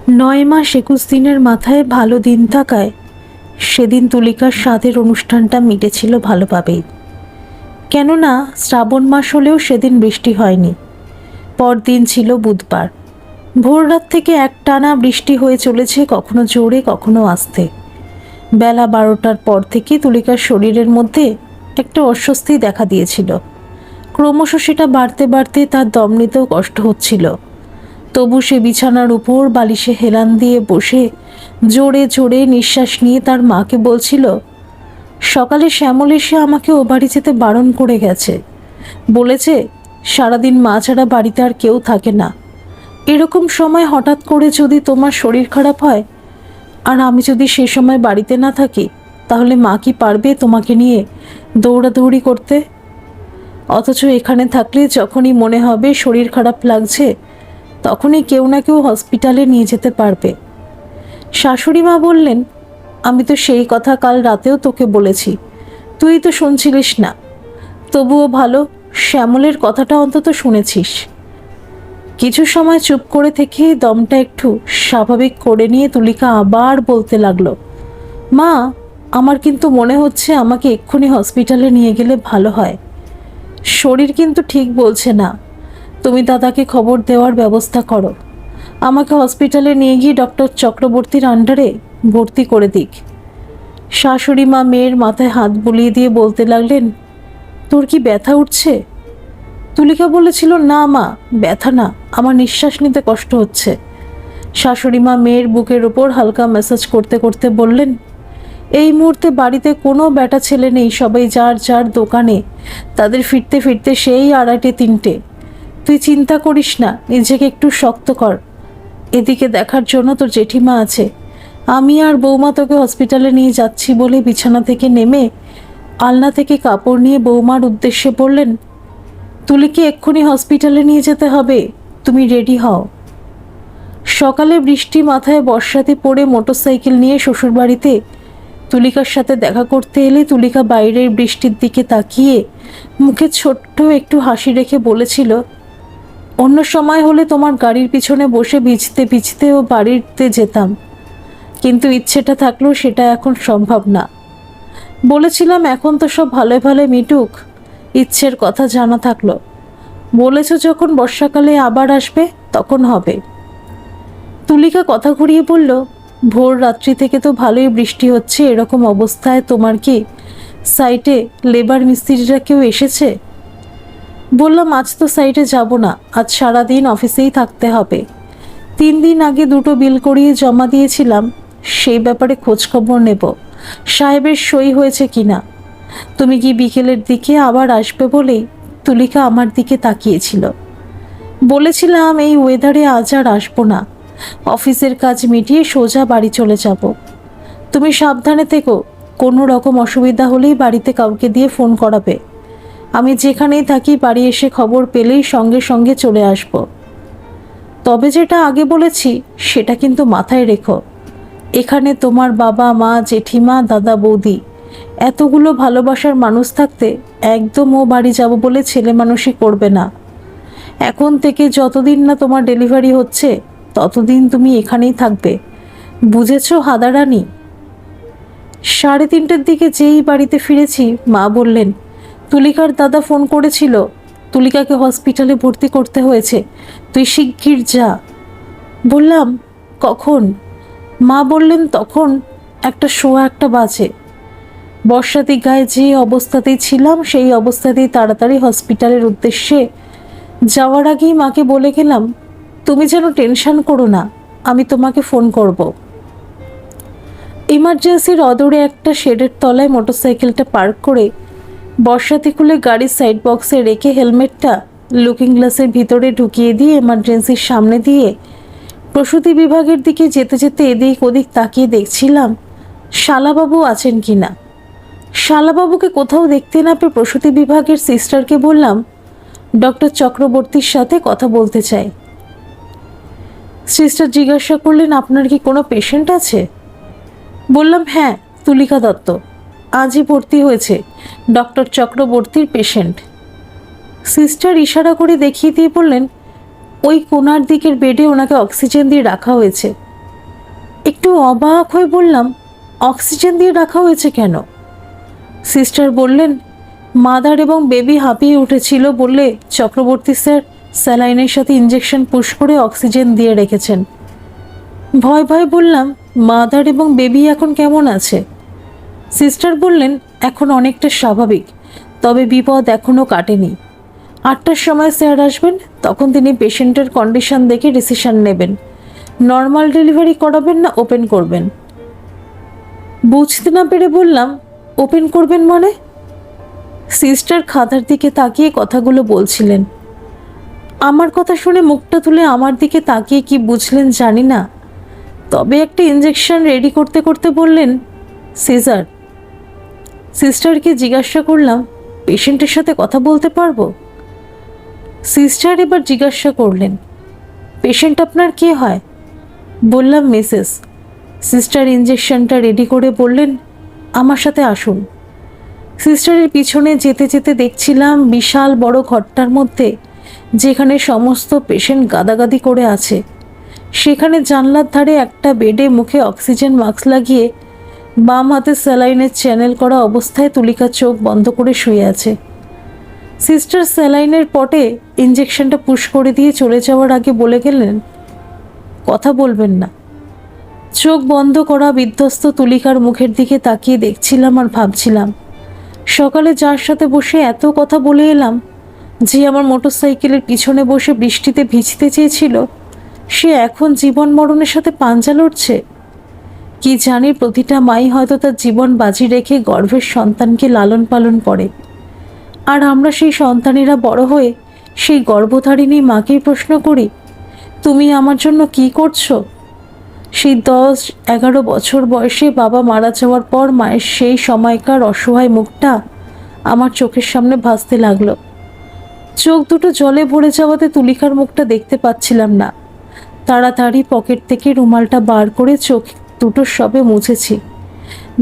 9 মাস 21 দিনের মাথায় ভালো দিন থাকায় সেদিন তুলিকার স্বাদের অনুষ্ঠানটা মিটেছিল ভালোভাবেই। কেননা শ্রাবণ মাস হলেও সেদিন বৃষ্টি হয়নি। পরদিন ছিল বুধবার। ভোর রাত থেকে একটানা বৃষ্টি হয়ে চলেছে, কখনো জোরে কখনো আস্তে। বেলা 12টার পর থেকে তুলিকার শরীরের মধ্যে একটা অস্বস্তি দেখা দিয়েছিল। ক্রমশ সেটা বাড়তে বাড়তে তার দম নিতেও কষ্ট হচ্ছিল। তবু সে বিছানার উপর বালিশে হেলান দিয়ে বসে জোরে জোরে নিঃশ্বাস নিয়ে তার মাকে বলছিল, সকালে শ্যামল এসে আমাকে ও বাড়ি যেতে বারণ করে গেছে। বলেছে সারাদিন মা ছাড়া বাড়িতে আর কেউ থাকে না। এরকম সময় হঠাৎ করে যদি তোমার শরীর খারাপ হয় আর আমি যদি সে সময় বাড়িতে না থাকি, তাহলে মা কি পারবে তোমাকে নিয়ে দৌড়াদৌড়ি করতে? অথচ এখানে থাকলে যখনই মনে হবে শরীর খারাপ লাগছে, তখনই কেউ না কেউ হসপিটালে নিয়ে যেতে পারবে। শাশুড়ি মা বললেন, আমি তো সেই কথা কাল রাতেও তোকে বলেছি, তুই তো শুনছিলিস না। তবুও ভালো, শ্যামলের কথাটা অন্তত শুনেছিস। কিছু সময় চুপ করে থেকে দমটা একটু স্বাভাবিক করে নিয়ে তুলিকা আবার বলতে লাগলো, মা, আমার কিন্তু মনে হচ্ছে আমাকে এক্ষুনি হসপিটালে নিয়ে গেলে ভালো হয়। শরীর কিন্তু ঠিক বলছে না। তুমি দাদাকে খবর দেওয়ার ব্যবস্থা করো, আমাকে হসপিটালে নিয়ে গিয়ে ডক্টর চক্রবর্তীর আন্ডারে ভর্তি করে দিক। শাশুড়ি মা মেয়ের মাথায় হাত বুলিয়ে দিয়ে বলতে লাগলেন, তোর কি ব্যথা উঠছে? তুলিকা বলেছিল, না মা, ব্যথা না, আমার নিঃশ্বাস নিতে কষ্ট হচ্ছে। শাশুড়ি মা মেয়ের বুকের ওপর হালকা ম্যাসাজ করতে করতে বললেন, এই মুহূর্তে বাড়িতে কোনো বেটা ছেলে নেই, সবাই যার যার দোকানে। তাদের ফিরতে ফিরতে সেই 2:30-3টে। তুই চিন্তা করিস না, নিজেকে একটু শক্ত কর। এদিকে দেখার জন্য তোর জেঠিমা আছে। আমি আর বৌমা তোকে হসপিটালে নিয়ে যাচ্ছি বলে বিছানা থেকে নেমে আলনা থেকে কাপড় নিয়ে বৌমার উদ্দেশ্যে বললেন, তুলিকে এক্ষুনি হসপিটালে নিয়ে যেতে হবে, তুমি রেডি হও। সকালে বৃষ্টি মাথায় বর্ষাতে পড়ে মোটরসাইকেল নিয়ে শ্বশুরবাড়িতে তুলিকার সাথে দেখা করতে এলে তুলিকা বাইরের বৃষ্টির দিকে তাকিয়ে মুখে ছোট্ট একটু হাসি রেখে বলেছিল, অন্য সময় হলে তোমার গাড়ির পিছনে বসে ভিজতে ভিজতেও বাড়িতে যেতাম, কিন্তু ইচ্ছেটা থাকলেও সেটা এখন সম্ভব না। বলেছিলাম এখন তো সব ভালো ভালো মিটুক, ইচ্ছের কথা জানা থাকলো। বলেছ যখন বর্ষাকালে আবার আসবে, তখন হবে। তুলিকা কথা ঘুরিয়ে বলল, ভোর রাত্রি থেকে তো ভালোই বৃষ্টি হচ্ছে, এরকম অবস্থায় তোমার কি সাইটে লেবার মিস্ত্রিরা কেউ এসেছে? বললাম, আজ তো সাইটে যাব না, আজ সারাদিন অফিসেই থাকতে হবে। 3 দিন আগে 2টো বিল করিয়ে জমা দিয়েছিলাম, সেই ব্যাপারে খোঁজখবর নেব সাহেবের সই হয়েছে কিনা। তুমি কি বিকেলের দিকে আবার আসবে বলেই তুলিকা আমার দিকে তাকিয়েছিল। বলেছিলাম এই ওয়েদারে আজ আর আসবো না, অফিসের কাজ মিটিয়ে সোজা বাড়ি চলে যাব। তুমি সাবধানে থেকো, কোনো রকম অসুবিধা হলেই বাড়িতে কাউকে দিয়ে ফোন করাবে। আমি যেখানেই থাকি বাড়ি এসে খবর পেলেই সঙ্গে সঙ্গে চলে আসব। তবে যেটা আগে বলেছি সেটা কিন্তু মাথায় রেখো, এখানে তোমার বাবা মা জেঠিমা দাদা বৌদি এতগুলো ভালোবাসার মানুষ থাকতে একদম ও বাড়ি যাব বলে ছেলে মানুষই করবে না। এখন থেকে যতদিন না তোমার ডেলিভারি হচ্ছে ততদিন তুমি এখানেই থাকবে, বুঝেছো হাদারানী? 3:30টার দিকে যেই বাড়িতে ফিরেছি মা বললেন, তুলিকার দাদা ফোন করেছিল, তুলিকাকে হসপিটালে ভর্তি করতে হয়েছে, তুই শিগগির যা। বললাম, কখন? মা বললেন, তখন 1:15 বাজে। বর্ষাতে গায়ে যে অবস্থাতেই ছিলাম সেই অবস্থাতেই তাড়াতাড়ি হসপিটালের উদ্দেশ্যে যাওয়ার আগেই মাকে বলে গেলাম, তুমি যেন টেনশন করো না, আমি তোমাকে ফোন করব। ইমার্জেন্সির অদূরে একটা শেডের তলায় মোটরসাইকেলটা পার্ক করে বর্ষাতে খুলে গাড়ির সাইড বক্সে রেখে হেলমেটটা লুকিং গ্লাসের ভিতরে ঢুকিয়ে দিয়ে এমার্জেন্সির সামনে দিয়ে প্রসূতি বিভাগের দিকে যেতে যেতে এদিক ওদিক তাকিয়ে দেখছিলাম শালাবাবু আছেন কি না। শালাবাবুকে কোথাও দেখতে না পেয়ে প্রসূতি বিভাগের সিস্টারকে বললাম, ডক্টর চক্রবর্তীর সাথে কথা বলতে চাই। সিস্টার জিজ্ঞাসা করলেন, আপনার কি কোনো পেশেন্ট আছে? বললাম, হ্যাঁ, তুলিকা দত্ত আজই ভর্তি হয়েছে, ডক্টর চক্রবর্তীর পেশেন্ট। সিস্টার ইশারা করে দেখিয়ে দিয়ে বললেন, ওই কোনার দিকের বেডে ওনাকে অক্সিজেন দিয়ে রাখা হয়েছে, একটু অবাক হয়ে বললাম, অক্সিজেন দিয়ে রাখা হয়েছে কেন? সিস্টার বললেন, মাদার এবং বেবি হাঁপিয়ে উঠেছিল বললে চক্রবর্তী স্যার স্যালাইনের সাথে ইঞ্জেকশন পুশ করে অক্সিজেন দিয়ে রেখেছেন। ভয় ভয় বললাম, মাদার এবং বেবি এখন কেমন আছে? সিস্টার বললেন, এখন অনেকটা স্বাভাবিক, তবে বিপদ এখনও কাটেনি। 8টার সময় স্যার আসবেন, তখন তিনি পেশেন্টের কন্ডিশন দেখে ডিসিশন নেবেন, নর্মাল ডেলিভারি করাবেন না ওপেন করবেন। বুঝতে না পেরে বললাম, ওপেন করবেন মানে? সিস্টার খাতার দিকে তাকিয়ে কথাগুলো বলছিলেন। আমার কথা শুনে মুখটা তুলে আমার দিকে তাকিয়ে কি বুঝলেন জানি না, তবে একটা ইঞ্জেকশন রেডি করতে করতে বললেন, সিজার। সিস্টারকে জিজ্ঞাসা করলাম, পেশেন্টের সাথে কথা বলতে পারবো? সিস্টার এবার জিজ্ঞাসা করলেন, পেশেন্ট আপনার কে হয়? বললাম, মিসেস। সিস্টার ইঞ্জেকশনটা রেডি করে বললেন, আমার সাথে আসুন। সিস্টারের পিছনে যেতে যেতে দেখছিলাম বিশাল বড় ঘরটার মধ্যে যেখানে সমস্ত পেশেন্ট গাদাগাদি করে আছে, সেখানে জানলার ধারে একটা বেডে মুখে অক্সিজেন মাস্ক লাগিয়ে বাম হাতে স্যালাইনের চ্যানেল করা অবস্থায় তুলিকা চোখ বন্ধ করে শুয়ে আছে। সিস্টার স্যালাইনের পটে ইঞ্জেকশনটা পুশ করে দিয়ে চলে যাওয়ার আগে বলে গেলেন, কথা বলবেন না। চোখ বন্ধ করা বিধ্বস্ত তুলিকার মুখের দিকে তাকিয়ে দেখছিলাম আর ভাবছিলাম, সকালে যার সাথে বসে এত কথা বলে এলাম, যে আমার মোটরসাইকেলের পিছনে বসে বৃষ্টিতে ভিজতে চেয়েছিল, সে এখন জীবন মরণের সাথে পাঞ্জা লড়ছে। কি জানি প্রতিটা মাই হয়তো তার জীবন বাজি রেখে গর্ভের সন্তানকে লালন পালন করে, আর আমরা সেই সন্তানেরা বড় হয়ে সেই গর্ভধারিণী মাকেই প্রশ্ন করি, তুমি আমার জন্য কি করছো? সেই 10-11 বছর বয়সে বাবা মারা যাওয়ার পর মায়ের সেই সময়কার অসহায় মুখটা আমার চোখের সামনে ভাসতে লাগলো। চোখ দুটো জলে ভরে যাওয়াতে তুলিকার মুখটা দেখতে পাচ্ছিলাম না। তাড়াতাড়ি পকেট থেকে রুমালটা বার করে চোখ দুটো সবে মুছেছি।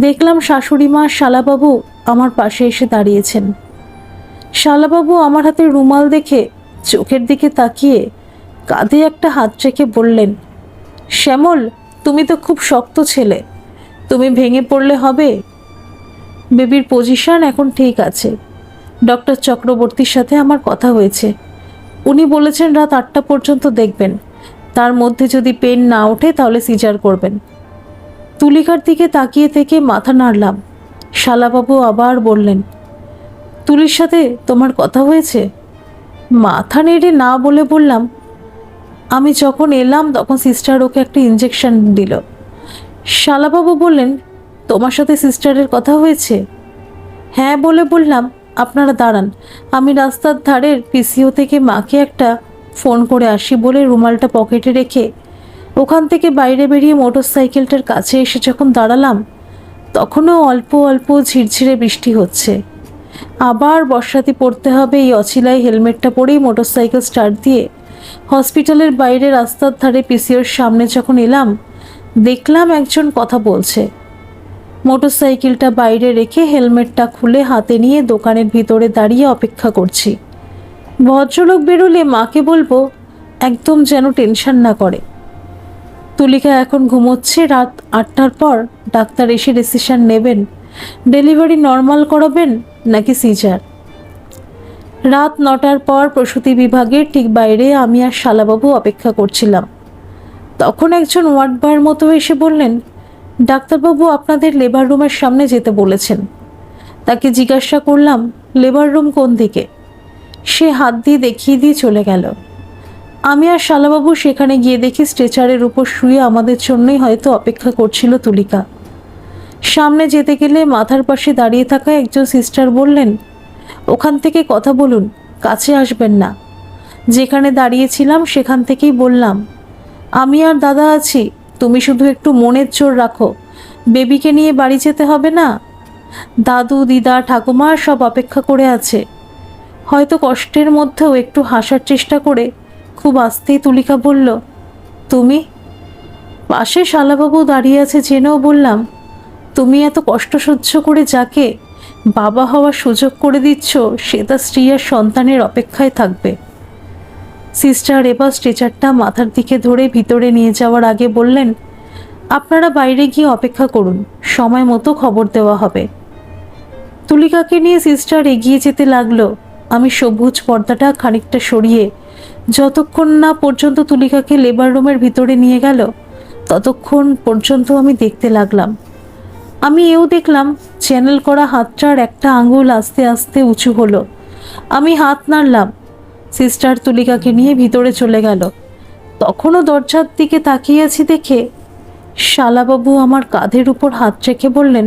দেখলাম শাশুড়ি মা শালাবাবু আমার পাশে এসে দাঁড়িয়েছেন। শালাবাবু আমার হাতে রুমাল দেখে চোখের দিকে তাকিয়ে কাঁধে একটা হাত রেখে বললেন, শ্যামল, তুমি তো খুব শক্ত ছেলে, তুমি ভেঙে পড়লে হবে। বেবির পজিশন এখন ঠিক আছে। ডক্টর চক্রবর্তীর সাথে আমার কথা হয়েছে, উনি বলেছেন রাত 8টা পর্যন্ত দেখবেন, তার মধ্যে যদি পেন না ওঠে তাহলে সিজার করবেন। তুলিকার দিকে তাকিয়ে থেকে মাথা নাড়লাম। শালাবাবু আবার বললেন, তুলির সাথে তোমার কথা হয়েছে? মাথা নেড়ে না বলে বললাম, আমি যখন এলাম তখন সিস্টার ওকে একটা ইঞ্জেকশন দিল। শালাবাবু বললেন, তোমার সাথে সিস্টারের কথা হয়েছে? হ্যাঁ বলে বললাম, আপনারা দাঁড়ান, আমি রাস্তার ধারের পিসিও থেকে মাকে একটা ফোন করে আসি বলে রুমালটা পকেটে রেখে ওখান থেকে বাইরে বেরিয়ে মোটরসাইকেলটার কাছে এসে যখন দাঁড়ালাম, তখনও অল্প অল্প ঝিরঝিরে বৃষ্টি হচ্ছে। আবার বর্ষাতে পড়তে হবে এই অছিলায় হেলমেটটা পরেই মোটরসাইকেল স্টার্ট দিয়ে হসপিটালের বাইরে রাস্তার ধারে পিসিওর সামনে যখন এলাম, দেখলাম একজন কথা বলছে। মোটরসাইকেলটা বাইরে রেখে হেলমেটটা খুলে হাতে নিয়ে দোকানের ভিতরে দাঁড়িয়ে অপেক্ষা করছি। ভদ্রলোক বেরোলে মাকে বলবো একদম যেন টেনশন না করে। তুলিকা এখন ঘুমোচ্ছে, রাত 8টার পর ডাক্তার এসে ডিসিশন নেবেন ডেলিভারি নর্মাল করাবেন নাকি সিজার। রাত 9টার পর প্রসূতি বিভাগের ঠিক বাইরে আমি আর শালাবাবু অপেক্ষা করছিলাম। তখন একজন ওয়ার্ড বয়ের মতো এসে বললেন, ডাক্তারবাবু আপনাদের লেবার রুমের সামনে যেতে বলেছেন। তাকে জিজ্ঞাসা করলাম, লেবার রুম কোন দিকে? সে হাত দিয়ে দেখিয়ে দিয়ে চলে গেল। আমি আর শালাবাবু সেখানে গিয়ে দেখি স্ট্রেচারের উপর শুয়ে আমাদের জন্যই হয়তো অপেক্ষা করছিল তুলিকা। সামনে যেতে গেলে মাথার পাশে দাঁড়িয়ে থাকা একজন সিস্টার বললেন, ওখান থেকে কথা বলুন, কাছে আসবেন না। যেখানে দাঁড়িয়েছিলাম সেখান থেকেই বললাম, আমি আর দাদা আছি, তুমি শুধু একটু মনের জোর রাখো, বেবিকে নিয়ে বাড়ি যেতে হবে না। দাদু দিদা ঠাকুমা সব অপেক্ষা করে আছে। হয়তো কষ্টের মধ্যেও একটু হাসার চেষ্টা করে খুব আস্তেই তুলিকা বলল, তুমি? পাশে শালাবাবু দাঁড়িয়ে আছে জেনেও বললাম, তুমি এত কষ্ট সহ্য করে যাকে বাবা হওয়ার সুযোগ করে দিচ্ছ, সে তার স্ত্রী আর সন্তানের অপেক্ষায় থাকবে। সিস্টার এবার স্ট্রেচারটা মাথার দিকে ধরে ভিতরে নিয়ে যাওয়ার আগে বললেন, আপনারা বাইরে গিয়ে অপেক্ষা করুন, সময় মতো খবর দেওয়া হবে। তুলিকাকে নিয়ে সিস্টার এগিয়ে যেতে লাগলো। আমি সবুজ পর্দাটা খানিকটা সরিয়ে যতক্ষণ না পর্যন্ত তুলিকাকে লেবার রুমের ভিতরে নিয়ে গেল ততক্ষণ পর্যন্ত আমি দেখতে লাগলাম। আমি এও দেখলাম চ্যানেল করা হাতটার একটা আঙুল আস্তে আস্তে উঁচু হলো। আমি হাত নাড়লাম। সিস্টার তুলিকাকে নিয়ে ভিতরে চলে গেল। তখনও দরজার দিকে তাকিয়ে আছি দেখে শালাবাবু আমার কাঁধের উপর হাত রেখে বললেন,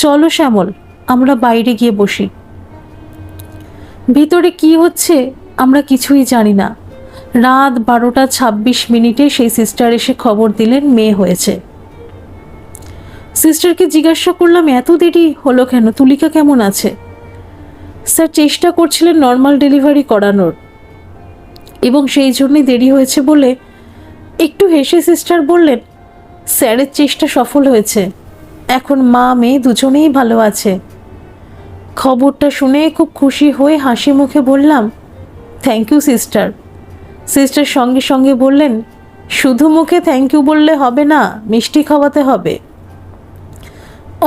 চলো শ্যামল, আমরা বাইরে গিয়ে বসি। ভিতরে কি হচ্ছে আমরা কিছুই জানি না। রাত 12:26 সেই সিস্টার এসে খবর দিলেন মেয়ে হয়েছে। সিস্টারকে জিজ্ঞাসা করলাম, এত দেরি হলো কেন, তুলিকা কেমন আছে? স্যার চেষ্টা করছিলেন নর্মাল ডেলিভারি করানোর এবং সেই জন্যই দেরি হয়েছে বলে একটু হেসে সিস্টার বললেন, স্যারের চেষ্টা সফল হয়েছে, এখন মা মেয়ে দুজনেই ভালো আছে। খবরটা শুনে খুব খুশি হয়ে হাসি মুখে বললাম, থ্যাংক ইউ সিস্টার। সিস্টার সঙ্গে সঙ্গে বললেন, শুধু মুখে থ্যাংক ইউ বললে হবে না, মিষ্টি খাওয়াতে হবে।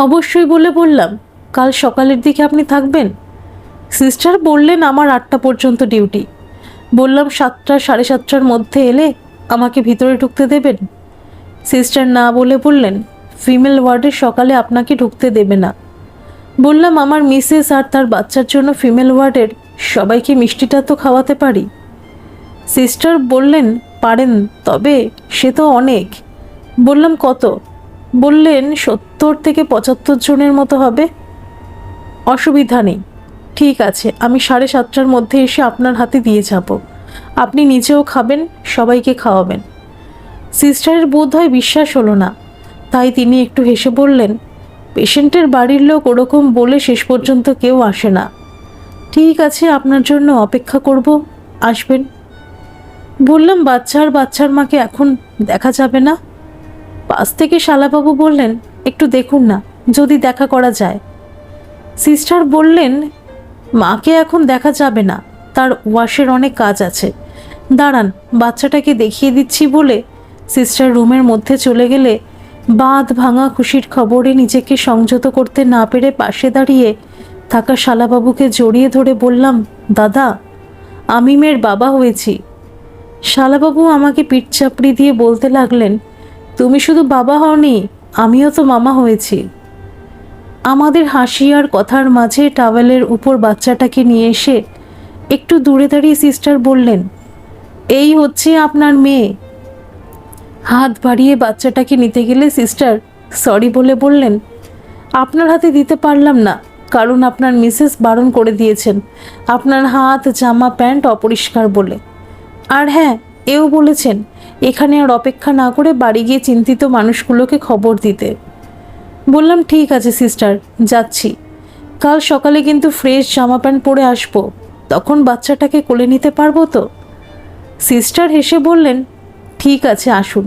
অবশ্যই বলে বললাম, কাল সকালের দিকে আপনি থাকবেন? সিস্টার বললেন, আমার 8টা পর্যন্ত ডিউটি। বললাম, 7টা 7:30টার মধ্যে এলে আমাকে ভিতরে ঢুকতে দেবেন? সিস্টার না বলে বললেন, ফিমেল ওয়ার্ডে সকালে আপনাকে ঢুকতে দেবে না। বললাম, আমার মিসেস আর তার বাচ্চার জন্য ফিমেল ওয়ার্ডের সবাইকে মিষ্টিটা তো খাওয়াতে পারি। সিস্টার বললেন, পারেন, তবে সে তো অনেক। বললাম, কত? বললেন, 70 থেকে 75 জনের মতো হবে। অসুবিধা নেই, ঠিক আছে, আমি 7:30টার মধ্যে এসে আপনার হাতে দিয়ে যাব। আপনি নিজেও খাবেন, সবাইকে খাওয়াবেন। সিস্টারের বোধ হয় বিশ্বাস হলো না, তাই তিনি একটু হেসে বললেন, পেশেন্টের বাড়ির লোক ওরকম বলে শেষ পর্যন্ত কেউ আসে না। ঠিক আছে, আপনার জন্য অপেক্ষা করব, আসবেন। বললাম, বাচ্চার মাকে এখন দেখা যাবে না? পাশ থেকে শালাবাবু বললেন, একটু দেখুন না, যদি দেখা করা যায়। সিস্টার বললেন, মাকে এখন দেখা যাবে না, তার ওয়াশের অনেক কাজ আছে। দাঁড়ান, বাচ্চাটাকে দেখিয়ে দিচ্ছি বলে সিস্টার রুমের মধ্যে চলে গেলে বাঁধ ভাঙা খুশির খবরে নিজেকে সংযত করতে না পেরে পাশে দাঁড়িয়ে থাকা শালাবাবুকে জড়িয়ে ধরে বললাম, দাদা, আমি মেয়ের বাবা হয়েছি। শালাবাবু আমাকে পিঠ চাপড়ি দিয়ে বলতে লাগলেন, তুমি শুধু বাবা হওনি, আমিও তো মামা হয়েছি। আমাদের হাসি আর কথার মাঝে টাওয়েলের উপর বাচ্চাটাকে নিয়ে এসে একটু দূরে দাঁড়িয়ে সিস্টার বললেন, এই হচ্ছে আপনার মেয়ে। হাত বাড়িয়ে বাচ্চাটাকে নিতে গেলে সিস্টার সরি বলে বললেন, আপনার হাতে দিতে পারলাম না, কারণ আপনার মিসেস বারণ করে দিয়েছেন, আপনার হাত জামা প্যান্ট অপরিষ্কার বলে। আর হ্যাঁ, এও বলেছেন এখানে আর অপেক্ষা না করে বাড়ি গিয়ে চিন্তিত মানুষগুলোকে খবর দিতে। বললাম, ঠিক আছে সিস্টার, যাচ্ছি। কাল সকালে কিন্তু ফ্রেশ জামা প্যান্ট পরে আসবো, তখন বাচ্চাটাকে কোলে নিতে পারবো তো? সিস্টার হেসে বললেন, ঠিক আছে, আসুন।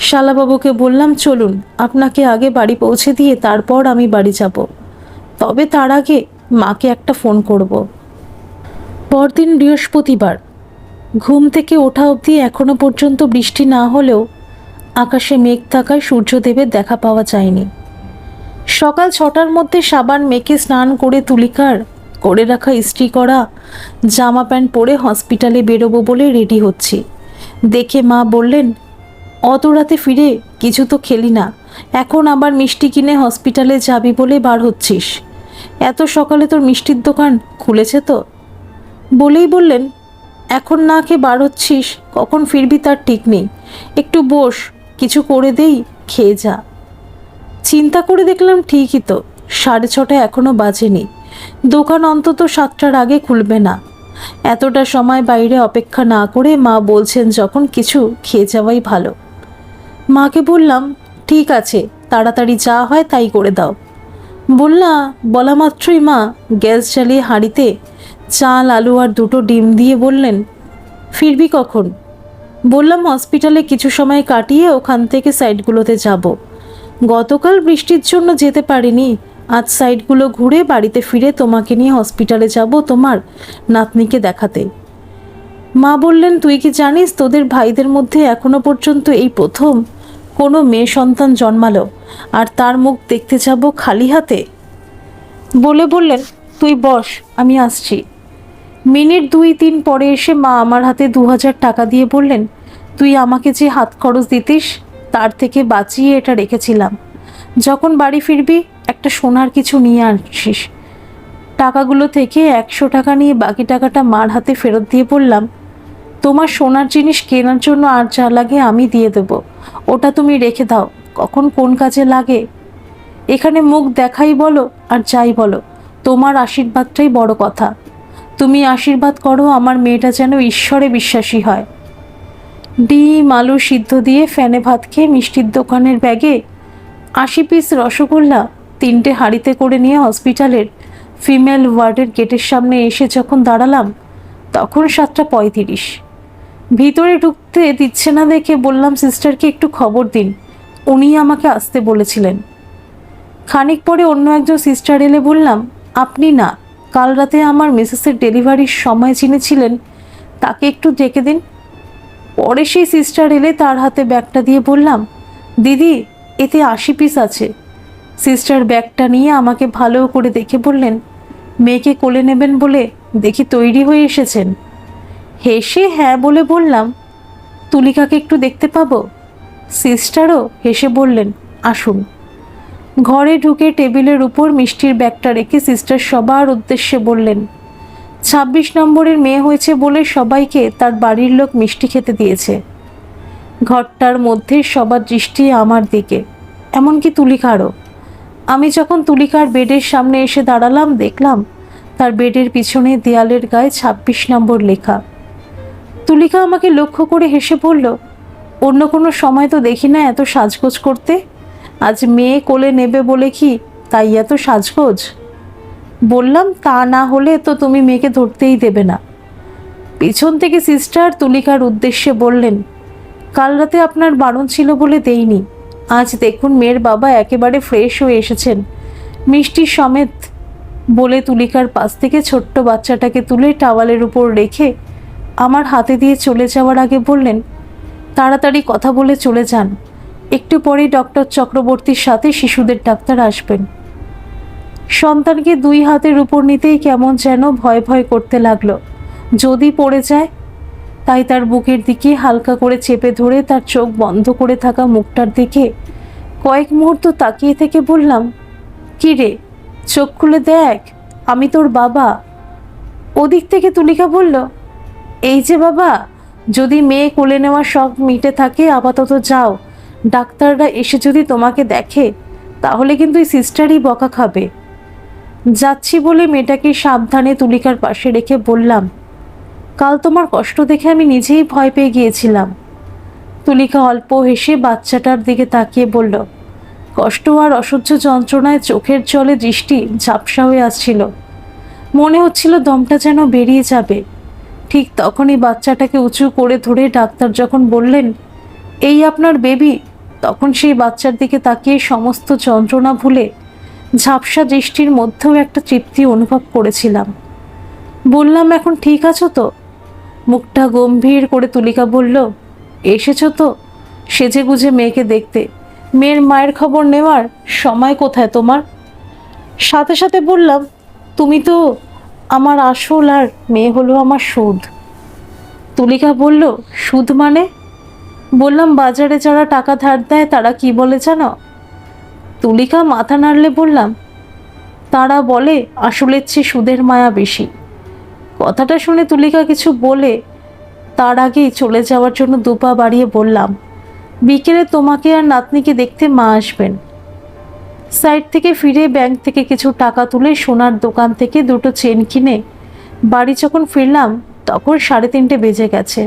শালাবাবুকে বললাম, চলুন, আপনাকে আগে বাড়ি পৌঁছে দিয়ে তারপর আমি বাড়ি যাব, তবে তার আগে মাকে একটা ফোন করব। পরদিন বৃহস্পতিবার। ঘুম থেকে ওঠা অবধি এখনো পর্যন্ত বৃষ্টি না হলেও আকাশে মেঘ থাকায় সূর্যদেবের দেখা পাওয়া যায়নি। সকাল 6টার মধ্যে সাবান মেখে স্নান করে তুলিকার করে রাখা ইস্ত্রি করা জামা প্যান্ট পরে হসপিটালে বেরোবো বলে রেডি হচ্ছি দেখে মা বললেন, অত রাতে ফিরে কিছু তো খেলি না, এখন আবার মিষ্টি কিনে হসপিটালে যাবি বলে বার হচ্ছিস? এত সকালে তোর মিষ্টির দোকান খুলেছে তো? বলেই বললেন, এখন না খেয়ে বার হচ্ছিস, কখন ফিরবি তার ঠিক নেই, একটু বস, কিছু করে দেই, খেয়ে যা। চিন্তা করে দেখলাম, ঠিকই তো, 6:30 এখনো বাজেনি, দোকান অন্তত 7টার আগে খুলবে না। এতটা সময় বাইরে অপেক্ষা না করে মা বলছেন যখন, কিছু খেয়ে যাওয়াই ভালো। মাকে বললাম, ঠিক আছে, তাড়াতাড়ি যা হয় তাই করে দাও। বলা মাত্রই মা গ্যাস জ্বালিয়ে হাঁড়িতে চাল, আলু আর 2টো ডিম দিয়ে বললেন, ফিরবি কখন? বললাম, হসপিটালে কিছু সময় কাটিয়ে ওখান থেকে সাইডগুলোতে যাব। গতকাল বৃষ্টির জন্য যেতে পারিনি, আজ সাইডগুলো ঘুরে বাড়িতে ফিরে তোমাকে নিয়ে হসপিটালে যাব তোমার নাতনিকে দেখাতে। মা বললেন, তুই কি জানিস তোদের ভাইদের মধ্যে এখনো পর্যন্ত এই প্রথম কোনো মেয়ে সন্তান জন্মালো আর তার মুখ দেখতে যাব খালি হাতে? বলে বললেন, তুই বস, আমি আসছি। মিনিট 2-3 পরে এসে মা আমার হাতে 2000 টাকা দিয়ে বললেন, তুই আমাকে যে হাত খরচ দিতিস তার থেকে বাঁচিয়ে এটা রেখেছিলাম, যখন বাড়ি ফিরবি একটা সোনার কিছু নিয়ে আসিস। টাকাগুলো থেকে 100 টাকা নিয়ে বাকি টাকাটা মার হাতে ফেরত দিয়ে বললাম, তোমার সোনার জিনিস কেনার জন্য আর যা লাগে আমি দিয়ে দেবো, ওটা তুমি রেখে দাও, কখন কোন কাজে লাগে। এখানে মুখ দেখাই বলো আর যাই বলো, তোমার আশীর্বাদটাই বড় কথা। তুমি আশীর্বাদ করো আমার মেয়েটা যেন ঈশ্বরে বিশ্বাসী হয়। ডিম আলু সিদ্ধ দিয়ে ফ্যানে ভাত খেয়ে মিষ্টির দোকানের ব্যাগে 80 পিস রসগোল্লা 3টে হাঁড়িতে করে নিয়ে হসপিটালের ফিমেল ওয়ার্ডের গেটের সামনে এসে যখন দাঁড়ালাম তখন 7:35। ভিতরে ঢুকতে দিচ্ছে না দেখে বললাম সিস্টারকে একটু খবর দিন, উনি আমাকে আসতে বলেছিলেন। খানিক পরে অন্য একজন সিস্টার এলে বললাম, আপনি না, কাল রাতে আমার মিসেসের ডেলিভারির সময় যিনি ছিলেন তাকে একটু ডেকে দিন। পরে সেই সিস্টার এলে তার হাতে ব্যাগটা দিয়ে বললাম, দিদি এতে 80 পিস আছে। সিস্টার ব্যাগটা নিয়ে আমাকে ভালো করে দেখে বললেন, মেয়েকে কোলে নেবেন বলে দেখি তৈরি হয়ে এসেছেন। হেসে হ্যাঁ বলে বললাম, তুলিকাকে একটু দেখতে পাবো? সিস্টারও হেসে বললেন, আসুন। ঘরে ঢুকে টেবিলের উপর মিষ্টির ব্যাগটা রেখে সিস্টার সবার উদ্দেশ্যে বললেন, 26 নম্বরের মেয়ে হয়েছে বলে সবাইকে তার বাড়ির লোক মিষ্টি খেতে দিয়েছে। ঘরটার মধ্যে সবার দৃষ্টি আমার দিকে, এমনকি তুলিকারও। আমি যখন তুলিকার বেডের সামনে এসে দাঁড়ালাম দেখলাম তার বেডের পিছনে দেয়ালের গায়ে 26 নম্বর লেখা। তুলিকা আমাকে লক্ষ্য করে হেসে বলল, অন্য কোনো সময় তো দেখি না এত সাজগোজ করতে, আজ মেয়ে কোলে নেবে বলে কি তাই এত সাজগোজ? বললাম, তা না হলে তো তুমি মেয়েকে ধরতেই দেবে না। পিছন থেকে সিস্টার তুলিকার উদ্দেশ্যে বললেন, কাল রাতে আপনার বারণ ছিল বলে দেইনি, আজ দেখুন মেয়ের বাবা একেবারে ফ্রেশ হয়ে এসেছেন মিষ্টি সমেত। বলে তুলিকার পাশ থেকে ছোট্ট বাচ্চাটাকে তুলে টাওয়ালের উপর রেখে আমার হাতে দিয়ে চলে যাওয়ার আগে বললেন, তাড়াতাড়ি কথা বলে চলে যান, একটু পরেই ডক্টর চক্রবর্তীর সাথে শিশুদের ডাক্তার আসবেন। সন্তানকে 2 হাতের উপর নিতেই কেমন যেন ভয় ভয় করতে লাগলো, যদি পড়ে যায়। তাই তার বুকের দিকে হালকা করে চেপে ধরে তার চোখ বন্ধ করে থাকা মুখটার দিকে কয়েক মুহূর্ত তাকিয়ে থেকে বললাম, কি রে, চোখ খুলে দেখ, আমি তোর বাবা। ওদিক থেকে তুলিকা বলল, এই যে বাবা, যদি মেয়ে কোলে নেওয়ার শখ মিটে থাকে আপাতত যাও, ডাক্তাররা এসে যদি তোমাকে দেখে তাহলে কিন্তু এই সিস্টারই বকা খাবে। যাচ্ছি বলে মেয়েটাকে সাবধানে তুলিকার পাশে রেখে বললাম, কাল তোমার কষ্ট দেখে আমি নিজেই ভয় পেয়ে গিয়েছিলাম। তুলিকা অল্প হেসে বাচ্চাটার দিকে তাকিয়ে বলল, কষ্ট আর অসহ্য যন্ত্রণায় চোখের জলে দৃষ্টি ঝাপসা হয়ে আসছিল, মনে হচ্ছিল দমটা যেন বেরিয়ে যাবে। ঠিক তখনই বাচ্চাটাকে উঁচু করে ধরে ডাক্তার যখন বললেন, এই আপনার বেবি, তখন সেই বাচ্চার দিকে তাকিয়ে সমস্ত যন্ত্রণা ভুলে ঝাপসা দৃষ্টির মধ্যেও একটা তৃপ্তি অনুভব করেছিলাম। বললাম, এখন ঠিক আছো তো? মুখটা গম্ভীর করে তুলিকা বলল, এসেছো তো সেজে গুজে মেয়েকে দেখতে, মেয়ের মায়ের খবর নেওয়ার সময় কোথায় তোমার? সাথে সাথে বললাম, তুমি তো আমার আসল আর মেয়ে হলো আমার সুদ। তুলিকা বলল, সুদ মানে? বললাম, বাজারে যারা টাকা ধার দেয় তারা কি বলে জানো? তুলিকা মাথা নাড়লে বললাম, তারা বলে আসলের চেয়ে সুদের মায়া বেশি। কথাটা শুনে তুলিকা কিছু বলে তার আগেই চলে যাওয়ার জন্য 2 পা বাড়িয়ে বললাম, বিকেলে তোমাকে আর নাতনিকে দেখতে মা আসবেন। সাইড থেকে ফিরে ব্যাংক থেকে কিছু টাকা তুলে সোনার দোকান থেকে 2টো চেন কিনে বাড়ি যখন ফিরলাম তখন 3:30 বেজে গেছে।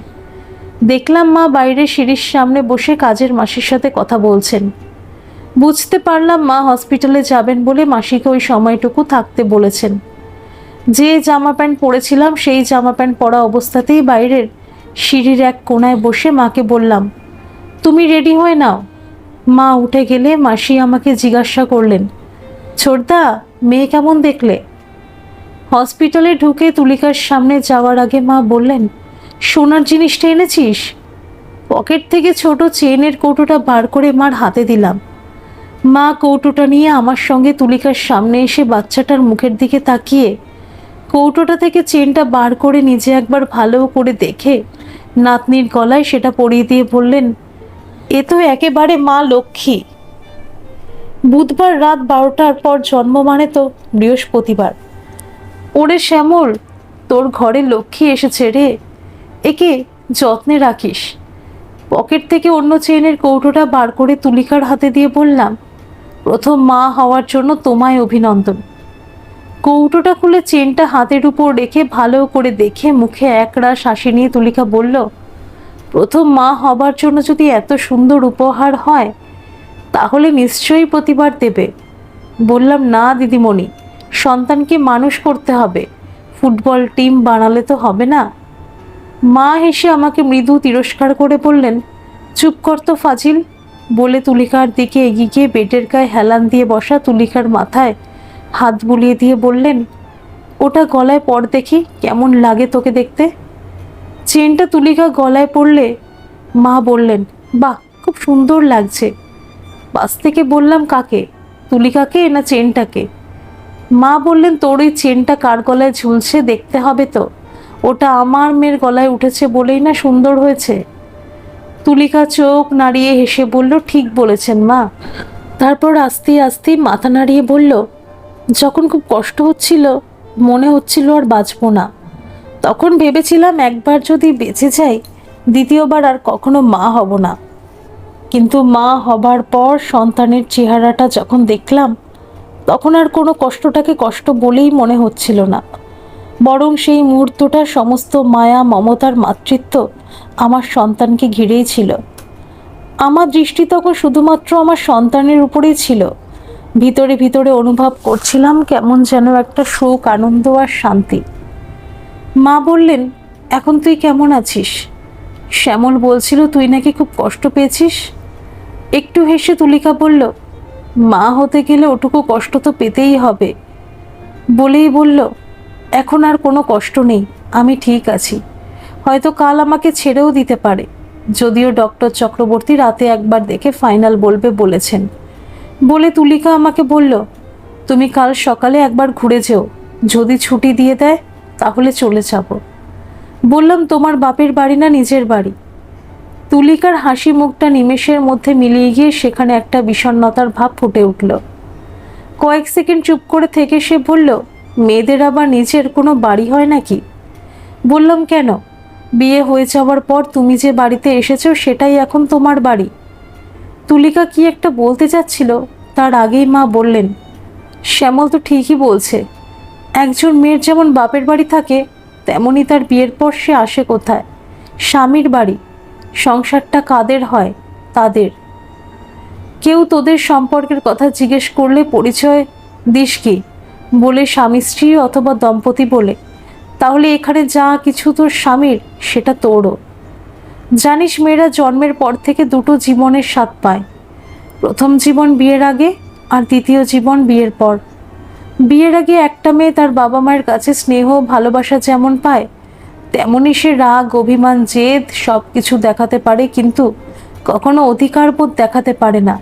দেখলাম মা বাইরে সিঁড়ির সামনে বসে কাজের মাসির সাথে কথা বলছেন। বুঝতে পারলাম মা হসপিটালে যাবেন বলে মাসিকে ওই সময়টুকু থাকতে বলেছেন। যে জামা প্যান্ট পরেছিলাম সেই জামা প্যান্ট পরা অবস্থাতেই বাইরের সিঁড়ির এক কোণায় বসে মাকে বললাম, তুমি রেডি হয়ে নাও। মা উঠে গেলে মাসি আমাকে জিজ্ঞাসা করলেন, ছোটদা, মেয়ে কেমন দেখলে? হসপিটালে ঢুকে তুলিকার সামনে যাওয়ার আগে মা বললেন, সোনার জিনিসটা এনেছিস? পকেট থেকে ছোট চেনের কৌটোটা বার করে মার হাতে দিলাম। মা কৌটোটা নিয়ে আমার সঙ্গে তুলিকার সামনে এসে বাচ্চাটার মুখের দিকে তাকিয়ে কৌটোটা থেকে চেনটা বার করে নিজে একবার ভালো করে দেখে নাতনির গলায় সেটা পরিয়ে দিয়ে বললেন, এ তো একেবারে মা লক্ষ্মী। বুধবার রাত 12টার পর জন্ম মানে তো বৃহস্পতিবার। ওরে শ্যামল, তোর ঘরে লক্ষ্মী এসেছে রে, একে যত্নে রাখিস। পকেট থেকে অন্য চেনের কৌটোটা বার করে তুলিকার হাতে দিয়ে বললাম, প্রথম মা হওয়ার জন্য তোমায় অভিনন্দন। কৌটোটা খুলে চেনটা হাতের উপর রেখে ভালো করে দেখে মুখে একরাশ হাসি নিয়ে তুলিকা বলল, প্রথম মা হবার জন্য যদি এত সুন্দর উপহার হয় তাহলে নিশ্চয়ই প্রতিবার দেবে। বললাম, না দিদিমণি, সন্তানকে মানুষ করতে হবে, ফুটবল টিম বানালে তো হবে না। মা হেসে আমাকে মৃদু তিরস্কার করে বললেন, চুপ কর তো ফাজিল। বলে তুলিকার দিকে এগিয়ে গিয়ে বেডের গায়ে হেলান দিয়ে বসা তুলিকার মাথায় হাত বুলিয়ে দিয়ে বললেন, ওটা গলায় পর দেখি, কেমন লাগে তোকে দেখতে। চেনটা তুলিকা গলায় পড়লে মা বললেন, বাহ, খুব সুন্দর লাগছে। পাশ থেকে বললাম, কাকে, তুলিকাকে না চেনটাকে? মা বললেন, তোর ওই চেনটা কার গলায় ঝুলছে দেখতে হবে তো, ওটা আমার মেয়ের গলায় উঠেছে বলেই না সুন্দর হয়েছে। তুলিকা চোখ নাড়িয়ে হেসে বলল, ঠিক বলেছেন মা। তারপর আস্তে আস্তে মাথা নাড়িয়ে বলল, যখন খুব কষ্ট হচ্ছিল, মনে হচ্ছিল আর বাঁচব না, তখন ভেবেছিলাম একবার যদি বেঁচে যাই, দ্বিতীয়বার আর কখনো মা হব না। কিন্তু মা হবার পর সন্তানের চেহারাটা যখন দেখলাম, তখন আর কোনো কষ্টটাকে কষ্ট বলেই মনে হচ্ছিল না, বরং সেই মুহূর্তটা সমস্ত মায়া মমতার মাতৃত্ব আমার সন্তানকে ঘিরেই ছিল। আমার দৃষ্টি তখন শুধুমাত্র আমার সন্তানের উপরেই ছিল। ভিতরে ভিতরে অনুভব করছিলাম কেমন যেন একটা সুখ, আনন্দ আর শান্তি। মা বললেন, এখন তুই কেমন আছিস? শ্যামল বলছিল তুই নাকি খুব কষ্ট পেয়েছিস। একটু হেসে তুলিকা বলল, মা হতে গেলে ওটুকু কষ্ট তো পেতেই হবে। বলেই বলল, এখন আর কোনো কষ্ট নেই, আমি ঠিক আছি। হয়তো কাল আমাকে ছেড়েও দিতে পারে, যদিও ডক্টর চক্রবর্তী রাতে একবার দেখে ফাইনাল বলবে বলেছেন। বলে তুলিকা আমাকে বলল, তুমি কাল সকালে একবার ঘুরে যেও, যদি ছুটি দিয়ে দেয় তাহলে চলে যাব। বললাম, তোমার বাপের বাড়ি না নিজের বাড়ি? তুলিকার হাসি মুখটা নিমেষের মধ্যে মিলিয়ে গিয়ে সেখানে একটা বিষণ্ণতার ভাব ফুটে উঠল। কয়েক সেকেন্ড চুপ করে থেকে সে বলল, মেয়েদের আবার নিজের কোনো বাড়ি হয় নাকি? বললাম, কেন? বিয়ে হয়ে যাওয়ার পর তুমি যে বাড়িতে এসেছো সেটাই এখন তোমার বাড়ি। তুলিকা কি একটা বলতে যাচ্ছিল, তার আগেই মা বললেন, শ্যামল তো ঠিকই বলছে, একজন মেয়ের যেমন বাপের বাড়ি থাকে, তেমনই তার বিয়ের পর সে আসে কোথায়? স্বামীর বাড়ি। সংসারটা কাদের হয়? তাদের। কেউ তোদের সম্পর্কের কথা জিজ্ঞেস করলে পরিচয় দিস কি? বলে স্বামী স্ত্রী অথবা দম্পতি বলে। তাহলে এখানে যা কিছু তোর স্বামীর, সেটা তোরও। জানিস, মেয়েরা জন্মের পর থেকে দুটো জীবনের স্বাদ পায়, প্রথম জীবন বিয়ের আগে আর দ্বিতীয় জীবন বিয়ের পর। বিয়ের আগে একটা মেয়ে তার বাবা মায়ের কাছে স্নেহ ভালোবাসা যেমন পায়, তেমনই সে রাগ, অভিমান, জেদ সব কিছু দেখাতে পারে, কিন্তু কখনো অধিকারবোধ দেখাতে পারে না।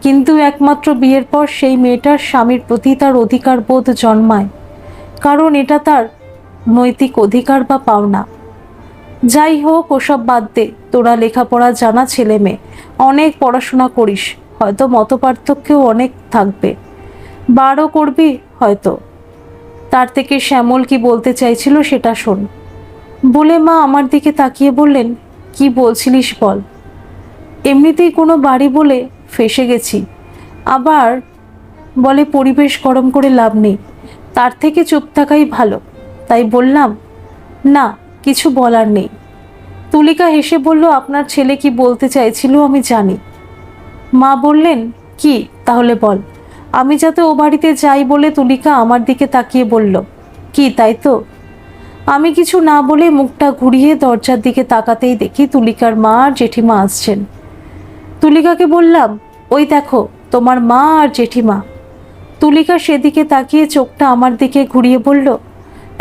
কিন্তু একমাত্র বিয়ের পর সেই মেয়েটার স্বামীর প্রতি তার অধিকারবোধ জন্মায়, কারণ এটা তার নৈতিক অধিকার বা পাওনা। যাই হোক, ওসব বাদ দে, তোরা লেখাপড়া জানা ছেলে মেয়ে, অনেক পড়াশোনা করিস, হয়তো মতপার্থক্যও অনেক থাকবে, বারও করবি হয়তো। তার থেকে শ্যামল কি বলতে চাইছিল সেটা শোন। বলে মা আমার দিকে তাকিয়ে বললেন, কি বলছিলিস বল। এমনিতেই কোনো বাড়ি বলে ফেঁসে গেছি, আবার বলে পরিবেশ গরম করে লাভ নেই, তার থেকে চুপ থাকাই ভালো। তাই বললাম, না, কিছু বলার নেই। তুলিকা হেসে বলল, আপনার ছেলে কি বলতে চাইছিল আমি জানি। মা বললেন, কি তাহলে বল। আমি যাতে ও বাড়িতে যাই বলে তুলিকা আমার দিকে তাকিয়ে বলল, কি তাই তো? আমি কিছু না বলে মুখটা ঘুরিয়ে দরজার দিকে তাকাতেই দেখি তুলিকার মা আর জেঠিমা আসছেন। তুলিকাকে বললাম, ওই দেখো তোমার মা আর জেঠিমা। তুলিকা সেদিকে তাকিয়ে চোখটা আমার দিকে ঘুরিয়ে বলল,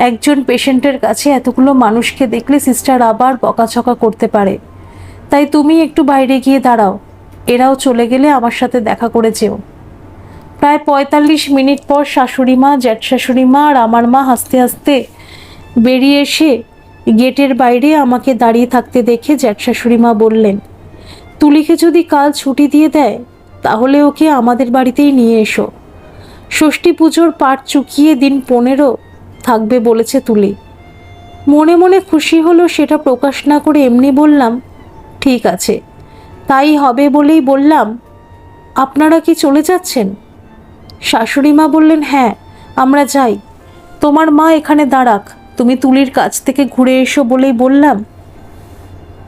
একজন পেশেন্টের কাছে এতগুলো মানুষকে দেখলে সিস্টার আবার বকাঝকা করতে পারে, তাই তুমি একটু বাইরে গিয়ে দাঁড়াও, এরাও চলে গেলে আমার সাথে দেখা করে যেও। প্রায় ৪৫ মিনিট পর শাশুড়ি মা, জ্যাঠ শাশুড়ি মা আর আমার মা হাসতে হাসতে বেরিয়ে এসে গেটের বাইরে আমাকে দাঁড়িয়ে থাকতে দেখে জ্যাঠ শাশুড়ি মা বললেন, তুলিকে যদি কাল ছুটি দিয়ে দেয় তাহলে ওকে আমাদের বাড়িতেই নিয়ে এসো। ষষ্ঠী পুজোর পাট চুকিয়ে দিন ১৫ থাকবে বলেছে তুলি। মনে মনে খুশি হলো, সেটা প্রকাশ না করে এমনি বললাম, ঠিক আছে, তাই হবে বলেই বললাম, আপনারা কি চলে যাচ্ছেন? শাশুড়ি মা বললেন, হ্যাঁ আমরা যাই, তোমার মা এখানে দাঁড়াক, তুমি তুলির কাছ থেকে ঘুরে এসো বলেই বললাম।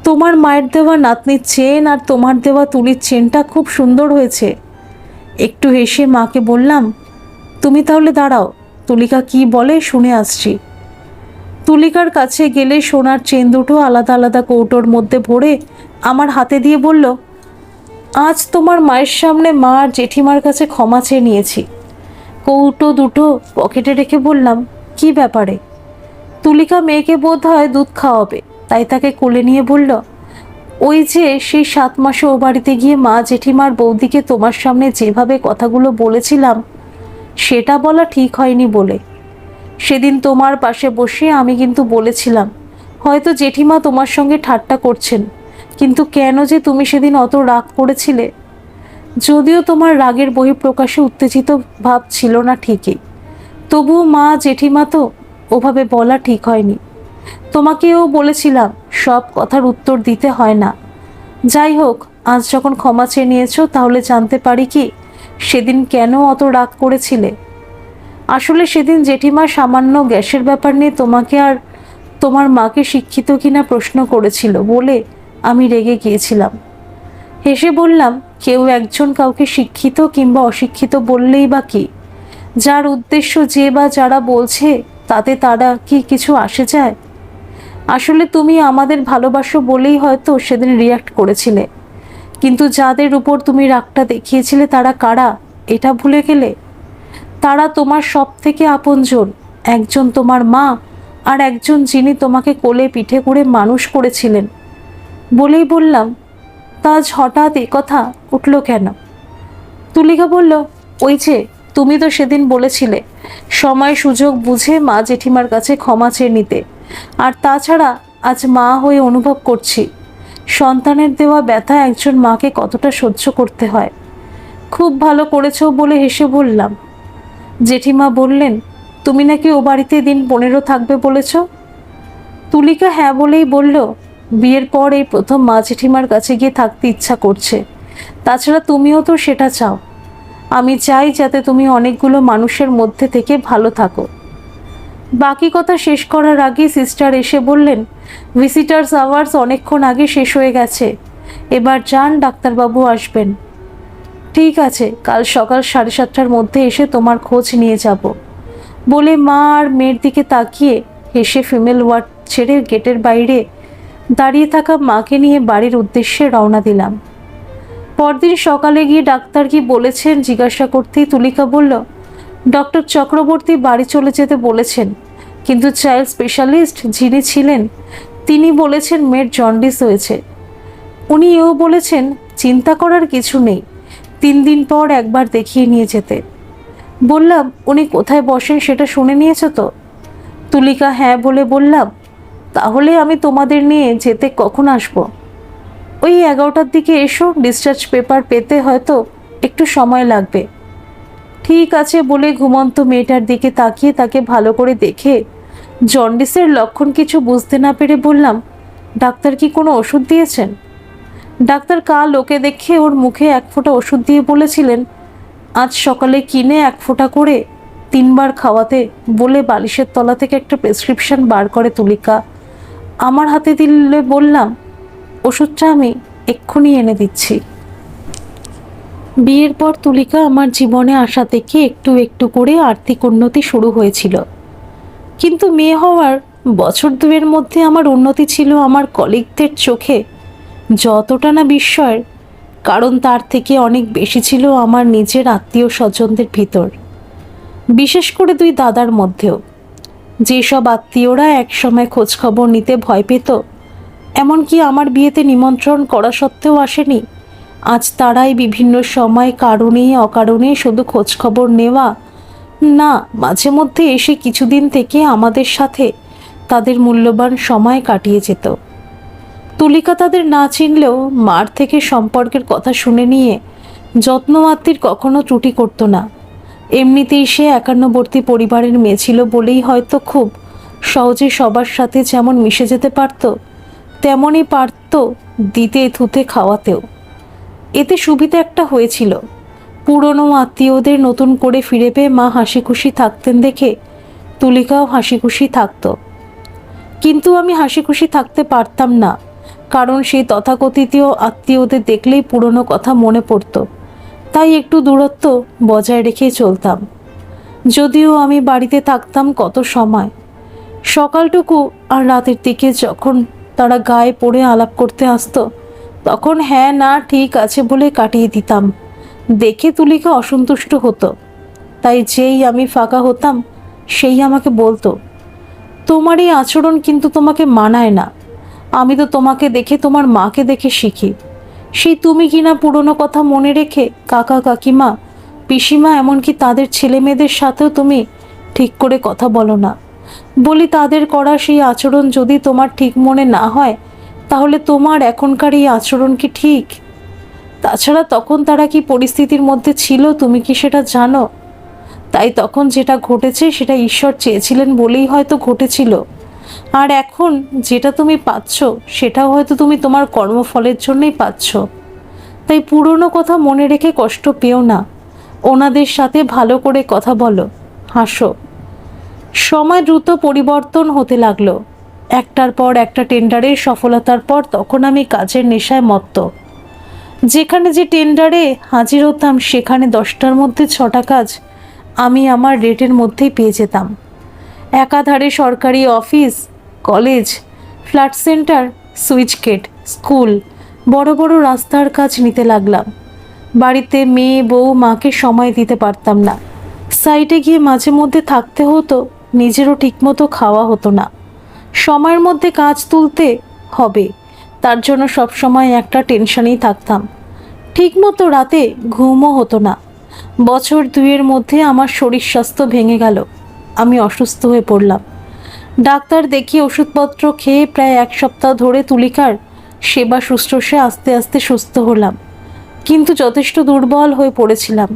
তোমার মায়ের দেওয়া নাতনির চেন আর তোমার দেওয়া তুলির চেনটা খুব সুন্দর হয়েছে। একটু হেসে মাকে বললাম, তুমি তাহলে দাঁড়াও, তুলিকা কি বলে শুনে আসছি। তুলিকার কাছে গেলে সোনার চেন দুটো আলাদা আলাদা কৌটোর মধ্যে ভরে আমার হাতে দিয়ে বলল, আজ তোমার মায়ের সামনে মা আর জেঠিমার কাছে ক্ষমা চেয়ে নিয়েছি। কৌটো দুটো পকেটে রেখে বললাম, কি ব্যাপারে? তুলিকা মেয়েকে বোধ হয় দুধ খাওয়াবে, তাই তাকে কোলে নিয়ে বলল, ওই যে সেই ৭ মাসে ও বাড়িতে গিয়ে মা জেঠিমার বৌদিকে তোমার সামনে যেভাবে কথাগুলো বলেছিলাম সেটা বলা ঠিক হয়নি বলে। সেদিন তোমার পাশে বসে আমি কিন্তু বলেছিলাম, হয়তো জেঠিমা তোমার সঙ্গে ঠাট্টা করছেন, কিন্তু কেন যে তুমি সেদিন অত রাগ করেছিলে। যদিও তোমার রাগের বহিঃপ্রকাশে উত্তেজিত ভাব ছিল না ঠিকই, তবুও মা জেঠিমা তো ওভাবে বলা ঠিক হয়নি। তোমাকেও বলেছিলাম সব কথার উত্তর দিতে হয় না। যাই হোক, আজ যখন ক্ষমা চেয়ে নিয়েছো তাহলে জানতে পারি কি সেদিন কেন অত রাগ করেছিলে? আসলে সেদিন জেঠিমা সামান্য গ্যাসের ব্যাপার নিয়ে তোমাকে আর তোমার মাকে শিক্ষিত কিনা প্রশ্ন করেছিল বলে আমি রেগে গিয়েছিলাম। হেসে বললাম, কেউ একজন কাউকে শিক্ষিত কিংবা অশিক্ষিত বললেই বা কি, যার উদ্দেশ্য যে বা যারা বলছে তাতে তারা কি কিছু আসে যায়? আসলে তুমি আমাদের ভালোবাসো বলেই হয়তো সেদিন রিয়াক্ট করেছিলে, কিন্তু যাদের উপর তুমি রাগটা দেখিয়েছিলে তারা কারা এটা ভুলে গেলে? তারা তোমার সব থেকে আপনজন, একজন তোমার মা আর একজন যিনি তোমাকে কোলে পিঠে করে মানুষ করেছিলেন। বলেই বললাম, তা আজ হঠাৎ এ কথা উঠল কেন? তুলিকা বলল, ওই যে তুমি তো সেদিন বলেছিলে সময় সুযোগ বুঝে মা জেঠিমার কাছে ক্ষমা চেয়ে নিতে, আর তাছাড়া আজ মা হয়ে অনুভব করছি সন্তানের দেওয়া ব্যথা একজন মাকে কতটা সহ্য করতে হয়। খুব ভালো করেছো বলে হেসে বললাম। জেঠিমা বললেন, তুমি নাকি ও বাড়িতে দিন ১৫ থাকবে বলেছ? তুলিকা হ্যাঁ বলেই বলল, বিয়ের পর এই প্রথম মা জেঠিমার কাছে গিয়ে থাকতে ইচ্ছা করছে, তাছাড়া তুমিও তো সেটা চাও। আমি চাই যাতে তুমি অনেকগুলো মানুষের মধ্যে থেকে ভালো থাকো। বাকি কথা শেষ করার আগে সিস্টার এসে বললেন, ভিজিটার্স আওয়ার্স অনেকক্ষণ আগে শেষ হয়ে গেছে, এবার যান, ডাক্তারবাবু আসবেন। ঠিক আছে, কাল সকাল ৭:৩০টার মধ্যে এসে তোমার খোঁজ নিয়ে যাব বলে মা আর মেয়ের দিকে তাকিয়ে হেসে ফিমেল ওয়ার্ড ছেড়ে গেটের বাইরে দাঁড়িয়ে থাকা মাকে নিয়ে বাড়ির উদ্দেশ্যে রওনা দিলাম। পরদিন সকালে গিয়ে ডাক্তার কি বলেছেন জিজ্ঞাসা করতেই তুলিকা বলল, ডক্টর চক্রবর্তী বাড়ি চলে যেতে বলেছেন, কিন্তু চাইল্ড স্পেশালিস্ট যিনি ছিলেন তিনি বলেছেন মেয়ের জন্ডিস হয়েছে। উনি এও বলেছেন চিন্তা করার কিছু নেই, ৩ দিন পর একবার দেখিয়ে নিয়ে যেতে। বললাম, উনি কোথায় বসেন সেটা শুনে নিয়েছ তো? তুলিকা হ্যাঁ বলে বললাম, তাহলে আমি তোমাদের নিয়ে যেতে কখন আসব? ওই 11টার দিকে এসো, ডিসচার্জ পেপার পেতে হয়তো একটু সময় লাগবে। ঠিক আছে বলে ঘুমন্ত মেয়েটার দিকে তাকিয়ে তাকে ভালো করে দেখে জন্ডিসের লক্ষণ কিছু বুঝতে না পেরে বললাম, ডাক্তার কি কোনো ওষুধ দিয়েছেন? ডাক্তার কাল ওকে দেখে ওর মুখে ১ ফোঁটা ওষুধ দিয়ে বলেছিলেন আজ সকালে কিনে ১ ফোঁটা করে ৩ বার খাওয়াতে বলে বালিশের তলা থেকে একটা প্রেসক্রিপশন বার করে তুলিকা আমার হাতে দিলে বললাম, ওষুধটা আমি এক্ষুনি এনে দিচ্ছি। বিয়ের পর তুলিকা আমার জীবনে আসা থেকে একটু একটু করে আর্থিক উন্নতি শুরু হয়েছিল, কিন্তু মেয়ে হওয়ার বছর ২-এর মধ্যে আমার উন্নতি ছিল আমার কলিগদের চোখে যতটা না বিস্ময়ের, কারণ তার থেকে অনেক বেশি ছিল আমার নিজের আত্মীয় স্বজনদের ভিতর, বিশেষ করে ২ দাদার মধ্যেও। যেসব আত্মীয়রা একসময় খোঁজখবর নিতে ভয় পেত এমনকি আমার বিয়েতে নিমন্ত্রণ করা সত্ত্বেও আসেনি। আজ তারাই বিভিন্ন সময় কারণে অকারণে শুধু খোঁজখবর নেওয়া না, মাঝে মধ্যে এসে কিছুদিন থেকে আমাদের সাথে তাদের মূল্যবান সময় কাটিয়ে যেত। তুলিকা তাদের না চিনলেও মার থেকে সম্পর্কের কথা শুনে নিয়ে যত্নমাত্তির কখনো ত্রুটি করতো না। এমনিতেই সে একান্নবর্তী পরিবারের মেয়ে ছিল বলেই হয়তো খুব সহজে সবার সাথে যেমন মিশে যেতে পারত, তেমনই পারত দিতে থুতে খাওয়াতেও। এতে সুবিধা একটা হয়েছিল, পুরনো আত্মীয়দের নতুন করে ফিরে পেয়ে মা হাসি খুশি থাকতেন দেখে তুলিকাও হাসি খুশি থাকত। কিন্তু আমি হাসি খুশি থাকতে পারতাম না, কারণ সেই তথাকথিত আত্মীয়দের দেখলেই পুরনো কথা মনে পড়ত। তাই একটু দূরত্ব বজায় রেখেই চলতাম। যদিও আমি বাড়িতে থাকতাম কত সময়, সকালটুকু আর রাতের দিকে যখন তারা গায়ে পড়ে আলাপ করতে আসতো তখন হ্যাঁ না ঠিক আছে বলে কাটিয়ে দিতাম। দেখে তুলিকা অসন্তুষ্ট হতো, তাই যেই আমি ফাঁকা হতাম সেই আমাকে বলতো, তোমার এই আচরণ কিন্তু তোমাকে মানায় না। আমি তো তোমাকে দেখে তোমার মাকে দেখে শিখি। সেই তুমি কিনা পুরনো কথা মনে রেখে কাকা কাকিমা পিসিমা এমনকি তাদের ছেলে মেয়েদের সাথেও তুমি ঠিক করে কথা বলো না। বলি তাদের করা সেই আচরণ যদি তোমার ঠিক মনে না হয় তাহলে তোমার এখনকার এই আচরণ কি ঠিক? তাছাড়া তখন তারা কি পরিস্থিতির মধ্যে ছিল তুমি কি সেটা জানো? তাই তখন যেটা ঘটেছে সেটা ঈশ্বর চেয়েছিলেন বলেই হয়তো ঘটেছিল। আর এখন যেটা তুমি পাচ্ছ সেটাও হয়তো তুমি তোমার কর্মফলের জন্যই পাচ্ছ। তাই পুরনো কথা মনে রেখে কষ্ট পেও না, ওনাদের সাথে ভালো করে কথা বলো, হাসো। সময় দ্রুত পরিবর্তন হতে লাগলো। একটার পর একটা টেন্ডারের সফলতার পর তখন আমি কাজের নেশায় মত্ত। যেখানে যে টেন্ডারে হাজির হতাম সেখানে 10টার মধ্যে 6টা কাজ আমি আমার রেটের মধ্যেই পেয়ে যেতাম। একাধারে সরকারি office, college, flat centre, switch gate, school, বড় বড় রাস্তার কাজ নিতে লাগলাম। বাড়িতে মেয়ে বউ মাকে সময় দিতে পারতাম না। সাইটে গিয়ে মাঝে মধ্যে থাকতে হতো, নিজেরও ঠিকমতো খাওয়া হতো না। সময়ের মধ্যে কাজ তুলতে হবে, তার জন্য সবসময় একটা টেনশনেই থাকতাম। ঠিকমতো রাতে ঘুমও হতো না। বছর 2-এর মধ্যে আমার শরীর স্বাস্থ্য ভেঙে গেল। আমি অসুস্থ হয়ে পড়লাম। ডাক্তার দেখিয়ে ওষুধপত্র খেয়ে প্রায় 1 সপ্তাহ ধরে তুলিকার সেবা শুশ্রূষে আস্তে আস্তে সুস্থ হলাম, কিন্তু যথেষ্ট দুর্বল হয়ে পড়েছিলাম।